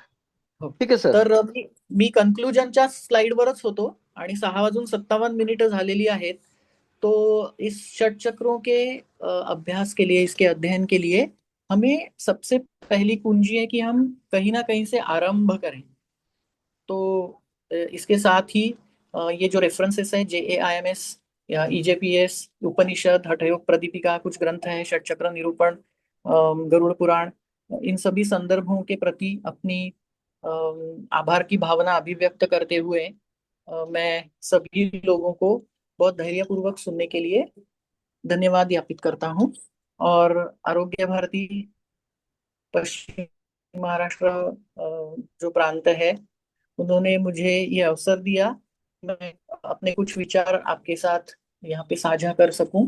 F: हो.
G: ठीक आहे सर.
F: तर मी कन्क्लुजनच्या स्लाइडवरच होतो आणि 6:57 झालेली आहेत. तो इस षट चक्रों के अभ्यास के लिए, इसके अध्ययन के लिए हमें सबसे पहली कुंजी है कि हम कहीं ना कहीं से आरंभ करें। तो इसके साथ ही ये जो रेफरेंसेस है JAIMS या EJPS, उपनिषद, हठयोग प्रदीपिका, कुछ ग्रंथ हैं, षट चक्र निरूपण, गरुड़ पुराण, इन सभी संदर्भों के प्रति अपनी आभार की भावना अभिव्यक्त करते हुए मैं सभी लोगों को बहुत धैर्यपूर्वक सुनने के लिए धन्यवाद ज्ञापित करता हूँ। और आरोग्य भारती पश्चिम महाराष्ट्र जो प्रांत है, उन्होंने मुझे ये अवसर दिया, मैं अपने कुछ विचार आपके साथ यहाँ पे साझा कर सकूं,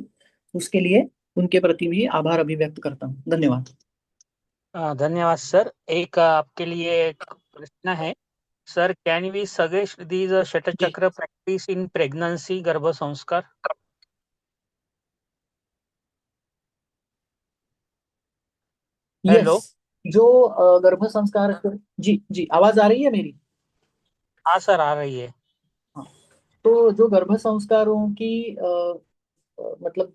F: उसके लिए उनके प्रति भी आभार अभिव्यक्त करता हूँ। धन्यवाद।
E: धन्यवाद सर. एक आपके लिए एक प्रश्न है sir. Can we suggest these shatchakra practice in pregnancy, garbh sanskar? Hello.
F: Yes, जो गर्भ संस्कार, जी जी, आवाज आ रही है मेरी?
E: हाँ सर, आ रही है.
F: हाँ, तो जो गर्भ संस्कारों की मतलब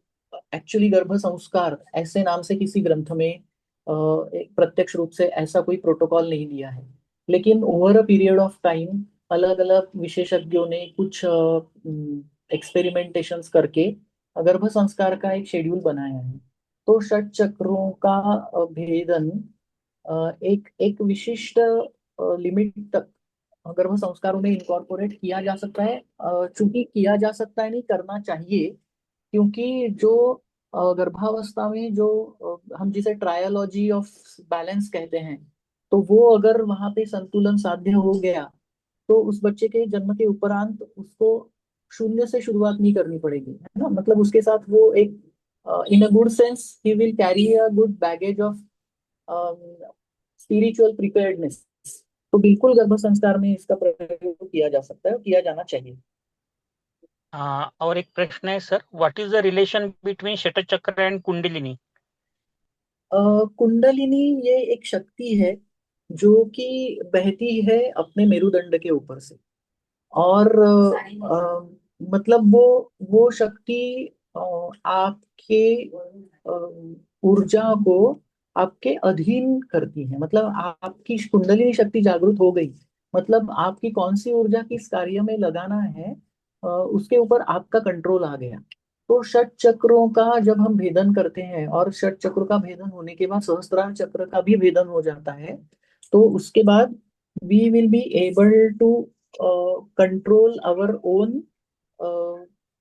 F: एक्चुअली गर्भ संस्कार ऐसे नाम से किसी ग्रंथ में एक प्रत्यक्ष रूप से ऐसा कोई प्रोटोकॉल नहीं दिया है, लेकिन over a period of time अलग अलग विशेषज्ञों ने कुछ एक्सपेरिमेंटेशंस करके गर्भ संस्कार का एक शेड्यूल बनाया है। तो षट चक्रों का भेदन एक एक विशिष्ट लिमिट तक गर्भ संस्कारों में इनकॉर्पोरेट किया जा सकता है। चूंकि किया जा सकता है नहीं, करना चाहिए, क्योंकि जो गर्भावस्था में जो हम जिसे ट्रायोलॉजी ऑफ बैलेंस कहते हैं, तो वो अगर वहां पे संतुलन साध्य हो गया, तो उस बच्चे के जन्म के उपरांत उसको शून्य से शुरुआत नहीं करनी पड़ेगी, है ना। मतलब उसके साथ वो एक in a good sense he will carry a good baggage of spiritual preparedness. तो बिल्कुल गर्भ संस्कार में इसका प्रयोग किया जा सकता है और किया जाना चाहिए।
E: और एक प्रश्न है sir. What is the relation between shatchakra and kundalini?
F: कुंडलिनी ये एक शक्ति है जो कि बहती है अपने मेरुदंड के ऊपर से, और मतलब वो शक्ति आपके ऊर्जा को आपके अधीन करती है। मतलब आपकी कुंडलिनी शक्ति जागृत हो गई, मतलब आपकी कौन सी ऊर्जा किस कार्य में लगाना है, उसके ऊपर आपका कंट्रोल आ गया। तो षट चक्रों का जब हम भेदन करते हैं, और षट चक्र का भेदन होने के बाद सहस्त्रार चक्र का भी भेदन हो जाता है, तो उसके बाद we will be able to control our own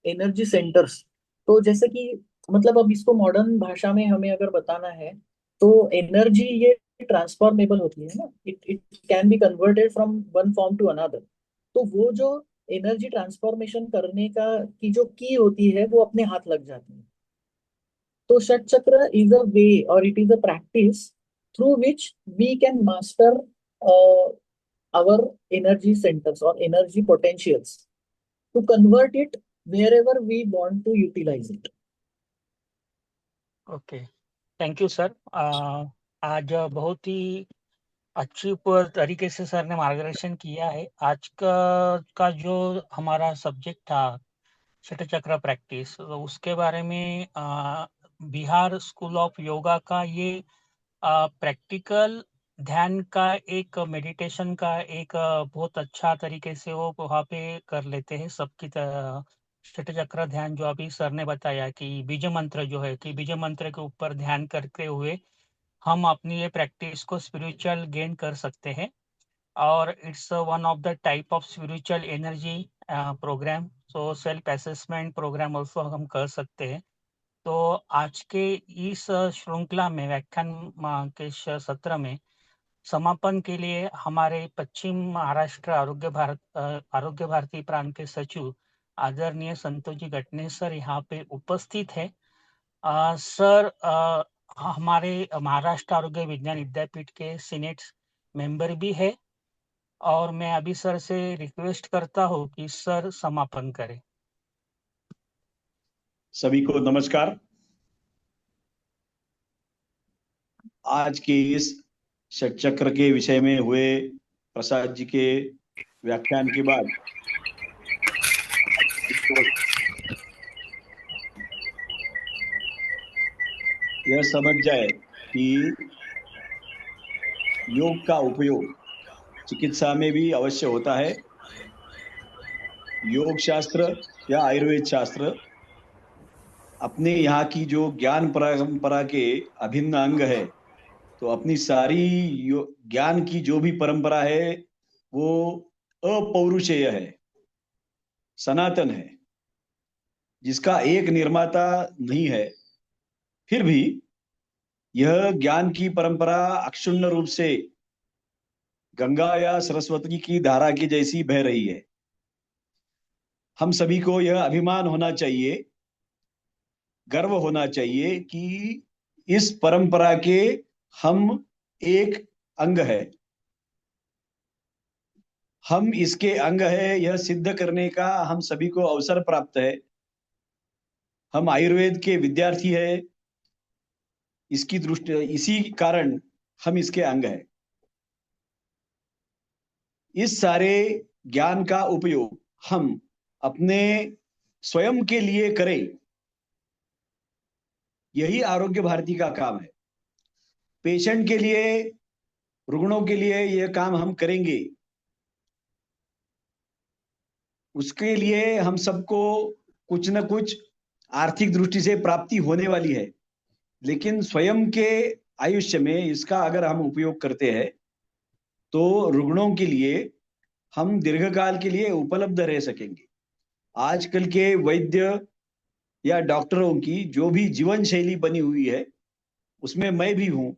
F: energy centres. तो जैसे कि मतलब अब इसको मॉडर्न भाषा में हमें अगर बताना है, तो एनर्जी ये ट्रांसफॉर्मेबल होती है ना, it it can be converted from one form to another. तो वो जो एनर्जी ट्रांसफॉर्मेशन करने का की जो की होती है, वो अपने हाथ लग जाती है। तो षट चक्र इज अ वे और it is a practice through which we can master our energy centers or energy potentials to convert it wherever we want to utilize it.
E: Okay, thank you sir. आज बहुत ही अच्छी तरीके से sir ने मार्गदर्शन किया है. आज का जो हमारा सब्जेक्ट था षटचक्र प्रैक्टिस, तो उसके बारे में बिहार स्कूल ऑफ योगा का ये प्रैक्टिकल ध्यान का एक मेडिटेशन का एक बहुत अच्छा तरीके से वो वहाँ पे कर लेते हैं सबकी षटचक्र ध्यान जो अभी सर ने बताया कि बीज मंत्र जो है कि बीज मंत्र के ऊपर ध्यान करते हुए हम अपनी ये प्रैक्टिस को स्पिरिचुअल गेन कर सकते हैं. और it's one of the type of spiritual energy programme. So self assessment programme also हम कर सकते हैं. तो आज के इस श्रृंखला में व्याख्यान के सत्र में समापन के लिए हमारे पश्चिम महाराष्ट्र आरोग्य भारती प्रांत के सचिव आदरणीय संतोष जी गटने सर यहाँ पे उपस्थित है. सर, हमारे महाराष्ट्र आरोग्य विज्ञान विद्यापीठ के सीनेट मेंबर भी है, और मैं अभी सर से रिक्वेस्ट करता हूँ कि सर समापन करें।
H: सभी को नमस्कार। आज के इस षटचक्र के विषय में हुए प्रसाद जी के व्याख्यान के बाद यह समझ जाए कि योग का उपयोग चिकित्सा में भी अवश्य होता है। योग शास्त्र या आयुर्वेद शास्त्र अपने यहाँ की जो ज्ञान परंपरा के अभिन्न अंग है, तो अपनी सारी ज्ञान की जो भी परंपरा है वो अपौरुषेय है, सनातन है, जिसका एक निर्माता नहीं है। फिर भी यह ज्ञान की परंपरा अक्षुण्ण रूप से गंगा या सरस्वती की धारा की जैसी बह रही है। हम सभी को यह अभिमान होना चाहिए, गर्व होना चाहिए कि इस परंपरा के हम एक अंग है। हम इसके अंग है, यह सिद्ध करने का हम सभी को अवसर प्राप्त है। हम आयुर्वेद के विद्यार्थी है, इसकी दृष्टि, इसी कारण हम इसके अंग है। इस सारे ज्ञान का उपयोग हम अपने स्वयं के लिए करें, यही आरोग्य भारती का काम है। पेशेंट के लिए, रुग्णों के लिए यह काम हम करेंगे, उसके लिए हम सबको कुछ न कुछ आर्थिक दृष्टि से प्राप्ति होने वाली है। लेकिन स्वयं के आयुष्य में इसका अगर हम उपयोग करते हैं तो रुग्णों के लिए हम दीर्घकाल के लिए उपलब्ध रह सकेंगे। आजकल के वैद्य या डॉक्टरों की जो भी जीवन शैली बनी हुई है, उसमें मैं भी हूं,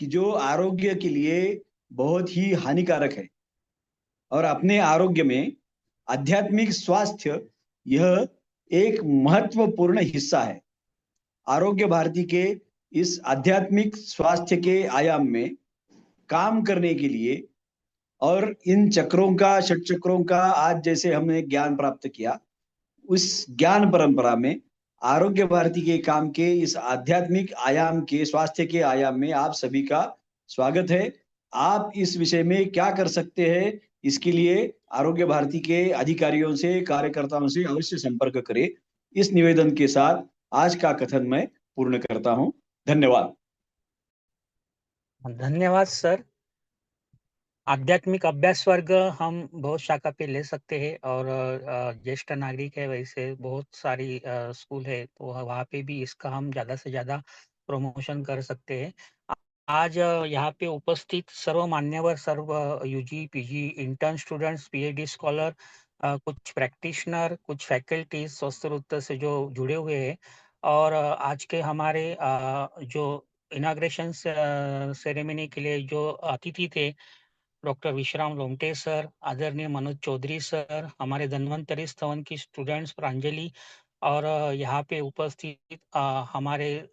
H: कि जो आरोग्य के लिए बहुत ही हानिकारक है। और अपने आरोग्य में आध्यात्मिक स्वास्थ्य यह एक महत्वपूर्ण हिस्सा है। आरोग्य भारती के इस आध्यात्मिक स्वास्थ्य के आयाम में काम करने के लिए और इन चक्रों का, षटचक्रों का आज जैसे हमने ज्ञान प्राप्त किया, उस ज्ञान परंपरा में आरोग्य भारती के काम के इस आध्यात्मिक आयाम के, स्वास्थ्य के आयाम में आप सभी का स्वागत है। आप इस विषय में क्या कर सकते हैं, इसके लिए आरोग्य भारती के अधिकारियों से, कार्यकर्ताओं से अवश्य संपर्क करें। इस निवेदन के साथ आज का कथन मैं पूर्ण करता हूं। धन्यवाद।
E: धन्यवाद सर। आध्यात्मिक अभ्यास वर्ग हम बहुत शाखा पे ले सकते हैं, और ज्येष्ठ नागरिक है, वैसे बहुत सारी स्कूल है, तो वहाँ पे भी इसका हम ज़्यादा से ज़्यादा प्रमोशन कर सकते हैं। आज यहाँ पे उपस्थित सर्व मान्यवर, सर्व UG, PG, intern students, PhD scholar, कुछ प्रैक्टिशनर, कुछ फैकल्टीज स्वस्थ से जो जुड़े हुए हैं, और आज के हमारे जो इनाग्रेशन सेरेमनी के लिए जो अतिथि थे, डॉक्टर विश्राम लोमटे सर, आदरणीय मनोज चौधरी सर, हमारे धन्वंतरी स्तवन की स्टूडेंट्स प्रांजलि, और यहाँ पे उपस्थित हमारे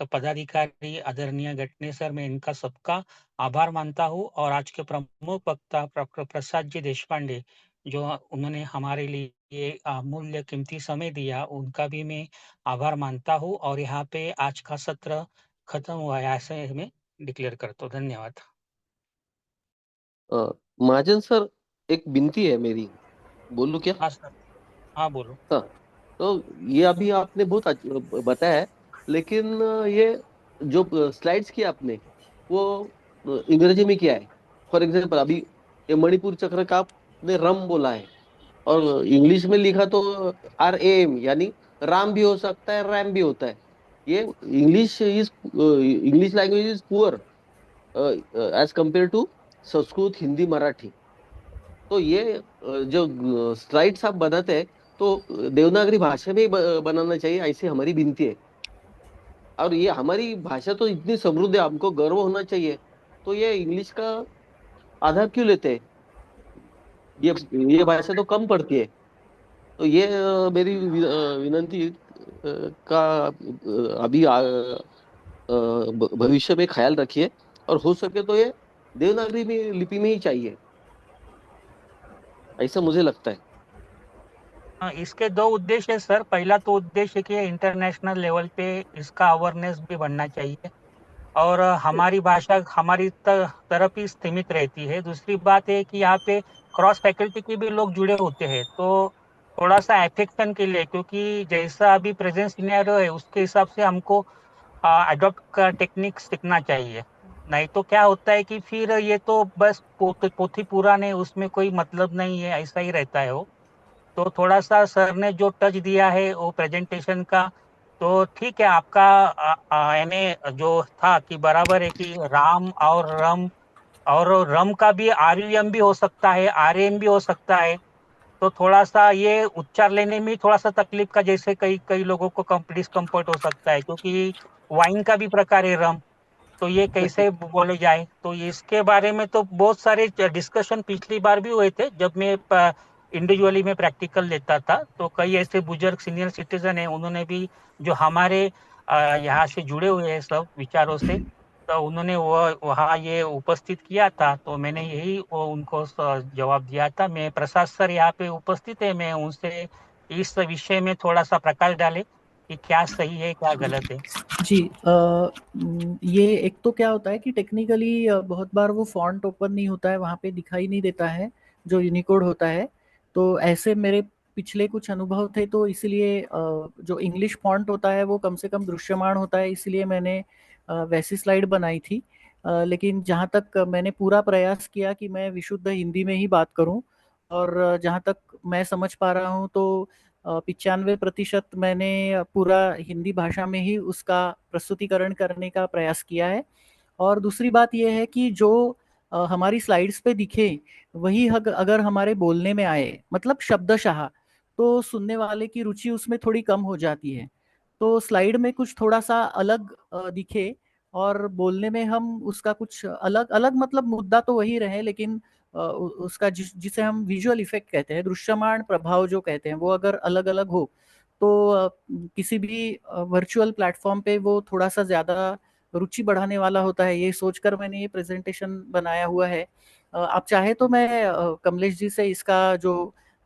E: पदाधिकारी आदरणीय गटने सर, मैं इनका सबका आभार मानता हूँ। और आज के प्रमुख वक्ता डॉक्टर प्रसाद जी देशपांडे, जो उन्होंने हमारे लिए अमूल्य कीमती समय दिया, उनका भी मैं आभार मानता हूँ। और यहाँ पे आज का सत्र खत्म हुआ है, ऐसे मैं डिक्लेयर करता हूँ। धन्यवाद।
G: महाजन सर, एक विनती है मेरी, बोलूं क्या?
E: हाँ सर, हाँ बोलो।
G: हाँ, तो ये अभी आपने बहुत बताया है, लेकिन ये जो स्लाइड्स किया आपने वो अंग्रेजी में किया है। फॉर एग्जांपल अभी ये मणिपुर चक्र का आपने रम बोला है, और इंग्लिश में लिखा तो RAM, यानी राम भी हो सकता है, रैम भी होता है। ये English language is poor as compare to Sanskrit, Hindi, Marathi. तो ये जो स्लाइड्स आप बनाते हैं तो देवनागरी भाषा में ही बनाना चाहिए, ऐसी हमारी विनती है। और ये हमारी भाषा तो इतनी समृद्ध है, हमको गर्व होना चाहिए, तो ये इंग्लिश का आधार क्यों लेते हैं? ये भाषा तो कम पड़ती है। तो ये मेरी विनंती का अभी भविष्य में ख्याल रखिए, और हो सके तो ये देवनागरी में लिपि में ही चाहिए, ऐसा मुझे लगता है।
E: इसके दो उद्देश्य है सर। पहला तो उद्देश्य कि इंटरनेशनल लेवल पे इसका अवेयरनेस भी बढ़ना चाहिए, और हमारी भाषा हमारी तरफ ही सीमित रहती है। दूसरी बात है कि यहाँ पे क्रॉस फैकल्टी के भी लोग जुड़े होते हैं, तो थोड़ा सा एफेक्शन के लिए, क्योंकि जैसा अभी प्रेजेंट सिनेरियो है उसके हिसाब से हमको अडॉप्ट का टेक्निक सीखना चाहिए। नहीं तो क्या होता है कि फिर ये तो बस पोथी पुराण है, उसमें कोई मतलब नहीं है, ऐसा ही रहता है वो। तो थोड़ा सा सर ने जो टच दिया है वो प्रेजेंटेशन का, तो ठीक है। आपका यानी जो था कि बराबर है कि राम और रम का भी RUM भी हो सकता है, RM भी हो सकता है। तो थोड़ा सा ये उच्चार लेने में थोड़ा सा तकलीफ का, जैसे कई कई लोगों को डिस्कम्फर्ट हो सकता है, क्योंकि वाइन का भी प्रकार है रम, तो ये कैसे बोले जाए। तो इसके बारे में तो बहुत सारे डिस्कशन पिछली बार भी हुए थे, जब मैं इंडिविजुअली में प्रैक्टिकल लेता था। तो कई ऐसे बुजुर्ग सीनियर सिटीजन हैं, उन्होंने भी जो हमारे यहाँ से जुड़े हुए हैं सब विचारों से, तो उन्होंने वो वहाँ ये उपस्थित किया था। तो मैंने यही वो उनको जवाब दिया था। मैं प्रसाद सर यहाँ पे उपस्थित है, मैं उनसे इस विषय में थोड़ा सा प्रकाश डाले कि क्या सही है क्या गलत है।
F: जी, ये एक तो क्या होता है कि टेक्निकली बहुत बार वो फॉन्ट ओपन नहीं होता है, वहाँ पे दिखाई नहीं देता है जो यूनिकोड होता है। तो ऐसे मेरे पिछले कुछ अनुभव थे, तो इसीलिए जो इंग्लिश फॉन्ट होता है वो कम से कम दृश्यमान होता है, इसलिए मैंने वैसी स्लाइड बनाई थी। लेकिन जहाँ तक मैंने पूरा प्रयास किया कि मैं विशुद्ध हिंदी में ही बात करूँ, और जहाँ तक मैं समझ पा रहा हूँ तो 95% मैंने पूरा हिंदी भाषा में ही उसका प्रस्तुतिकरण करने का प्रयास किया है। और दूसरी बात यह है कि जो हमारी स्लाइड्स पे दिखे वही अगर हमारे बोलने में आए, मतलब शब्दशः, तो सुनने वाले की रुचि उसमें थोड़ी कम हो जाती है। तो स्लाइड में कुछ थोड़ा सा अलग दिखे, और बोलने में हम उसका कुछ अलग अलग, मतलब मुद्दा तो वही रहे, लेकिन उसका जिसे हम विजुअल इफेक्ट कहते हैं, दृश्यमान प्रभाव जो कहते हैं, वो अगर अलग अलग हो तो किसी भी वर्चुअल प्लेटफॉर्म पे वो थोड़ा सा ज़्यादा रुचि बढ़ाने वाला होता है। ये सोचकर मैंने ये प्रेजेंटेशन बनाया हुआ है। आप चाहे तो मैं कमलेश जी से इसका जो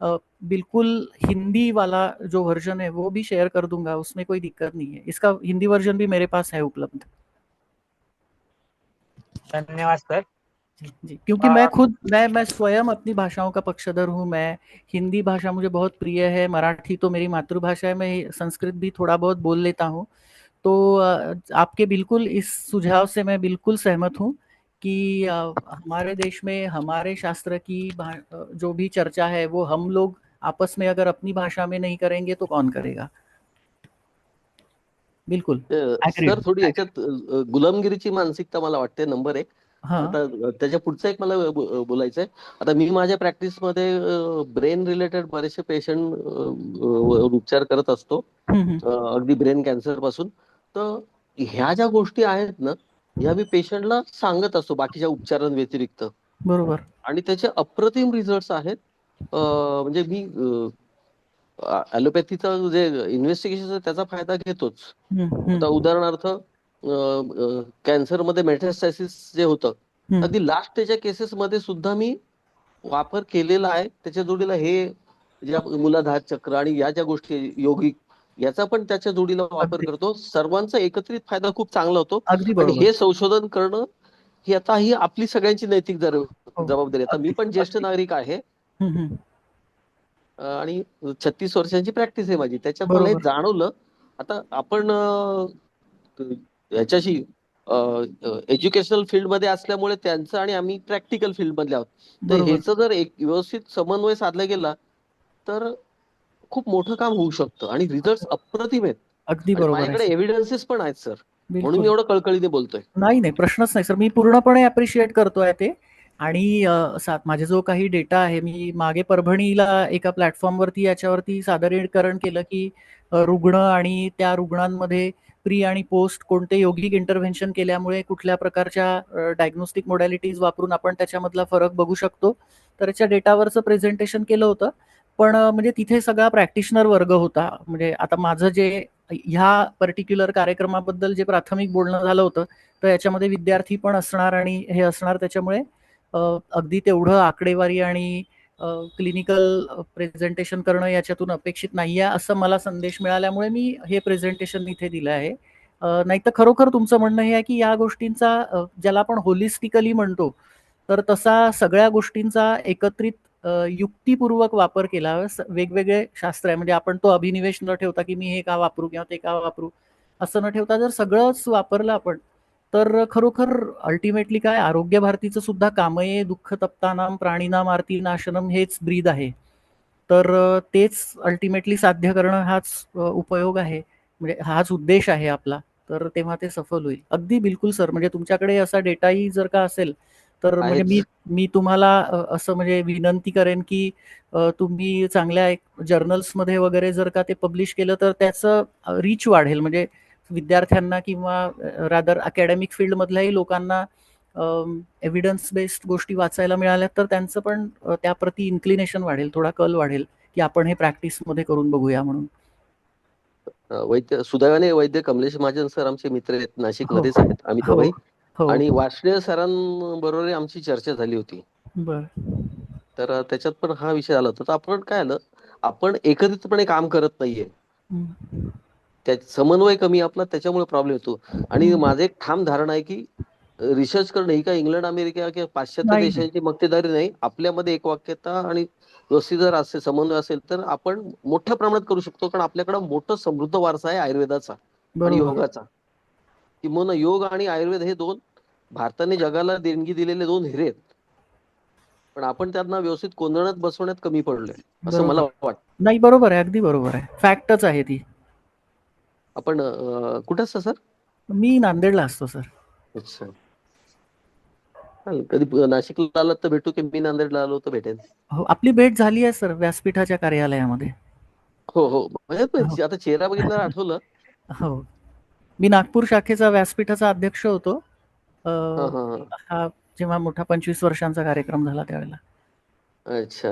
F: बिल्कुल हिंदी वाला जो वर्जन है वो भी शेयर कर दूंगा, उसमें कोई दिक्कत नहीं है। इसका हिंदी वर्जन भी मेरे पास है उपलब्ध।
E: धन्यवाद सर।
F: जी, क्योंकि मैं खुद मैं स्वयं अपनी भाषाओं का पक्षधर हूँ। मैं हिंदी भाषा मुझे बहुत प्रिय है, मराठी तो मेरी मातृभाषा है, मैं संस्कृत भी थोड़ा बहुत बोल लेता हूँ। तो आपके बिल्कुल इस सुझाव से मैं बिल्कुल सहमत हूँ कि हमारे देश में हमारे शास्त्र की जो भी चर्चा है वो हम लोग आपस में अगर अपनी भाषा में नहीं करेंगे तो कौन करेगा। बिल्कुल
G: सर, थोडी याच्यात गुलामगिरीची मानसिकता मला वाटते नंबर 1. आता त्याच्या पुढचं एक मला बोलायचं आहे. आता मी माझ्या प्रॅक्टिसमध्ये ब्रेन रिलेटेड बरेचसे पेशंट उपचार करत असतो, अगदी ब्रेन कॅन्सर पासून. तर ह्या ज्या गोष्टी आहेत ना, ह्या मी पेशंटला सांगत असतो बाकीच्या उपचारांव्यतिरिक्त,
F: बरोबर,
G: आणि त्याचे अप्रतिम रिझल्ट्स आहेत. म्हणजे मी ॲलोपॅथीचा जे इन्व्हेस्टिगेशन त्याचा फायदा घेतोच. आता उदाहरणार्थ कॅन्सरमध्ये मेटास्टॅसिस जे होतं, अगदी लास्ट स्टेजच्या केसेसमध्ये सुद्धा मी वापर केलेला आहे. त्याच्या जोडीला हे जे मूलाधार चक्र आणि या ज्या गोष्टी योगिक, याचा पण त्याच्या जोडीला वापर करतो. सर्वांचा एकत्रित फायदा खूप चांगला होतो. आणि हे संशोधन करणं ही आता ही आपली सगळ्यांची नैतिक जबाबदारी. आता मी पण ज्येष्ठ नागरिक आहे आणि 36 वर्षांची प्रॅक्टिस आहे माझी. त्याच्यात मला हे जाणवलं. आता आपण याच्याशी एज्युकेशनल फील्ड मध्ये असल्यामुळे त्यांचं आणि आम्ही प्रॅक्टिकल फील्ड मधले आहोत. तर ह्याचं जर एक व्यवस्थित समन्वय साधला गेला तर खूप मोठं काम होऊ शकतं आणि रिझल्ट अप्रतिम आहेत.
F: अगदी बरोबर.
G: माझ्याकडे एव्हिडन्सेस पण आहेत सर, म्हणून मी एवढं कळकळीने बोलतोय.
F: नाही, प्रश्नच नाही सर, मी पूर्णपणे अप्रिशिएट करतोय ते. आणि माझे जो काही डेटा आहे, मी मागे परभणीला एका प्लॅटफॉर्मवरती याच्यावरती सादरीकरण केलं की रुग्ण आणि त्या रुग्णांमध्ये प्री आणि पोस्ट कोणते योगिक इंटरव्हेन्शन केल्यामुळे कुठल्या प्रकारच्या डायग्नोस्टिक मोडॅलिटीज वापरून आपण त्याच्यामधला फरक बघू शकतो. तर याच्या डेटावरचं प्रेझेंटेशन केलं होतं. पण म्हणजे तिथे सगळा प्रॅक्टिशनर वर्ग होता. म्हणजे आता माझं जे ह्या पर्टिक्युलर कार्यक्रमाबद्दल जे प्राथमिक बोलणं झालं होतं, तर याच्यामध्ये विद्यार्थी पण असणार आणि हे असणार, त्याच्यामुळे अगदी तेवढं आकडेवारी आणि क्लिनिकल प्रेझेंटेशन करणं याच्यातून अपेक्षित नाही आहे, असं मला संदेश मिळाल्यामुळे मी हे प्रेझेंटेशन इथे दिलं आहे. नाही तर खरोखर तुमचं म्हणणं हे आहे की या गोष्टींचा ज्याला आपण होलिस्टिकली म्हणतो, तर तसा सगळ्या गोष्टींचा एकत्रित युक्तिपूर्वक वापर केला. वेगवेगळे शास्त्र आहे, म्हणजे आपण तो अभिनिवेश न ठेवता की मी हे का वापरू किंवा ते का वापरू असं न ठेवता जर सगळंच वापरलं आपण, तर खरोखर अल्टिमेटली काय, आरोग्य भारतीचं सुद्धा कामये दुःख तप्तानाम प्राणीनाम आरती नाशनम हेच ब्रीद आहे. तर तेच अल्टिमेटली साध्य करणं हाच उपयोग आहे, म्हणजे हाच उद्देश आहे आपला. तर तेव्हा ते सफल होईल. अगदी बिलकुल सर, म्हणजे तुमच्याकडे असा डेटाही जर का असेल तर म्हणजे
G: आहेच.
F: मी तुम्हाला असं म्हणजे विनंती करेन की तुम्ही चांगल्या जर्नल्समध्ये वगैरे जर का ते पब्लिश केलं तर त्याचं रीच वाढेल, म्हणजे विद्यार्थ्यांना किंवा रादर अकॅडमिक फील्डमधल्याही लोकांना एव्हिडन्स बेस्ड गोष्टी वाचायला मिळाल्या तर त्यांचं पण त्याप्रती इन्क्लिनेशन वाढेल, थोडा कल वाढेल की आपण हे प्रॅक्टिसमध्ये करून बघूया म्हणून.
G: वैद्य सुदैवाने वैद्य कमलेश महाजन सर आमचे मित्र आहेत, नाशिकमध्येच आहेत आम्ही
F: हो
G: दोघंही.
F: हो
G: आणि वार्ष्णेय सरांबरोबर आमची चर्चा झाली होती.
F: बर
G: तर त्याच्यात पण हा विषय आला होता. तर आपण काय आलं, आपण एकत्रितपणे काम करत नाहीये, त्यात समन्वय कमी आपला, त्याच्यामुळे प्रॉब्लेम येतो. आणि माझं एक ठाम धारणा आहे की रिसर्च करणं ही काय इंग्लंड अमेरिका किंवा पाश्चात्य
F: नाही
G: देशांची मक्तेदारी नाही. आपल्यामध्ये एकवाक्यता आणि व्यवस्थित जर असे समन्वय असेल तर आपण मोठ्या प्रमाणात करू शकतो. कारण आपल्याकडे मोठं समृद्ध वारसा आहे आयुर्वेदाचा आणि
F: बरोबर
G: योगाचा. किंवा योग आणि आयुर्वेद हे दोन भारताने जगाला देणगी दिलेले दोन हिरे आहेत. पण आपण त्यांना व्यवस्थित कोंदणात बसवण्यात कमी पडलोय असं मला
F: बरोबर.
G: वाटतं.
F: नाही बरोबर आहे, अगदी बरोबर आहे, फॅक्टच आहे ती.
G: आपण कुठं असता सर?
F: मी नांदेडला असतो सर.
G: अच्छा, कधी नाशिकला आलात तर भेटू, की मी नांदेडला आलो तर भेटेन.
F: हो, आपली भेट झाली आहे सर व्यासपीठाच्या कार्यालयामध्ये.
G: हो हो,
F: हो.
G: आता चेहरा बघितल्यावर आठवलं.
F: हो, मी नागपूर शाखेचा व्यासपीठाचा अध्यक्ष होतो
G: हा हा हा,
F: हा जेव्हा मोठा 25 वर्षांचा कार्यक्रम झाला त्यावेळेला.
G: अच्छा.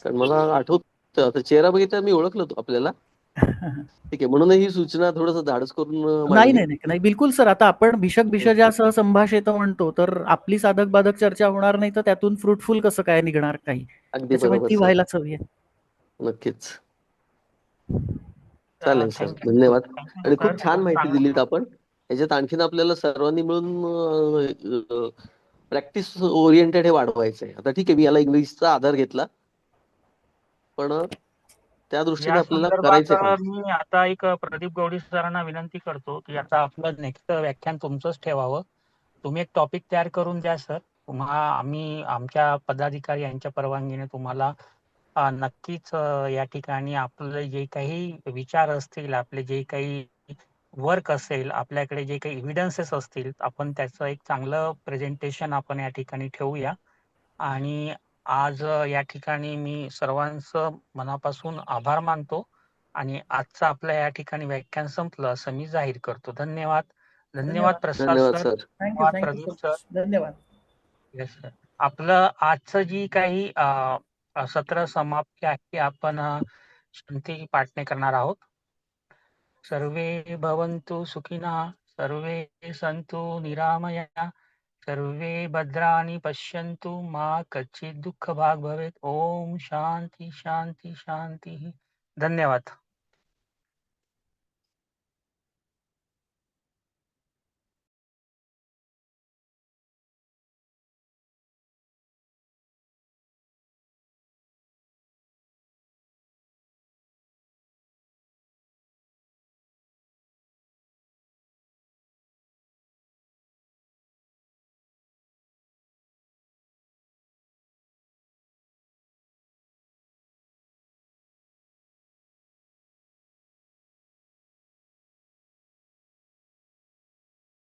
G: कारण मला आठवत, आता चेहरा बघितल्यावर मी ओळखलं आपल्याला. ठीक आहे, म्हणून ही सूचना थोडस धाडस करून
F: नाही
G: मांडली.
F: नाही नाही बिलकुल सर. आता आपण भिषक भिषजासह संभाषित म्हणतो, तर आपली साधक बाधक चर्चा होणार नाही, तर त्यातून फ्रुटफुल कसं काय निघणार काही,
G: अगदी
F: त्याच्यामुळे
G: बरोबर
F: ती
G: सर,
F: व्हायलाच हवी आहे.
G: नक्कीच. चालेल सर,
E: थँक्यू
G: धन्यवाद.
E: थँक्यू
G: आणि
E: सर,
G: खूप छान
E: खूप
G: माहिती
E: चांगलं.
G: दिलीत आपण. याच्यात आणखीन आपल्याला सर्वांनी मिळून प्रॅक्टिस ओरिएंटेड हे वाढवायचंय. आता ठीक आहे, मी याला इंग्लिशचा आधार घेतला, पण त्या दृष्टीने
E: या
G: आपल्याला
E: संदर्भात
G: करायचंय काम.
E: मी आता एक प्रदीप गवडी सरांना विनंती करतो की आता आपलं नेक्स्ट व्याख्यान तुमचंच ठेवावं. तुम्ही एक टॉपिक तयार करून द्या सर. आम्ही आमच्या पदाधिकारी यांच्या परवानगीने तुम्हाला नक्कीच या ठिकाणी आपले जे काही विचार असतील, आपले जे काही वर्क असेल, आपल्याकडे जे काही एव्हिडन्सेस असतील, आपण त्याचं एक चांगलं प्रेझेंटेशन आपण या ठिकाणी ठेवूया. आणि आज या ठिकाणी मी सर्वांचं मनापासून आभार मानतो आणि आजचं आपलं या ठिकाणी व्याख्यान संपलं असं मी जाहीर करतो. धन्यवाद. धन्यवाद प्रसाद
G: धन्यवाद
E: सर,
G: सर.
F: थँक्यू
E: धन्यवाद
F: thank you
E: Pradeep
F: so
E: sir.
F: Much, धन्यवाद.
E: Yes sir. आपलं आजचं जी काही सत्र समाप्ती आहे, आपण शांती पाठणे करणार आहोत. सर्वे भवन्तु सुखिनः, सर्वे सन्तु निरामया, सर्वे भद्राणि पश्यन्तु मा कच्चित् दुःखभाग् भवेत्. ओम शांती शांती शांती. धन्यवाद.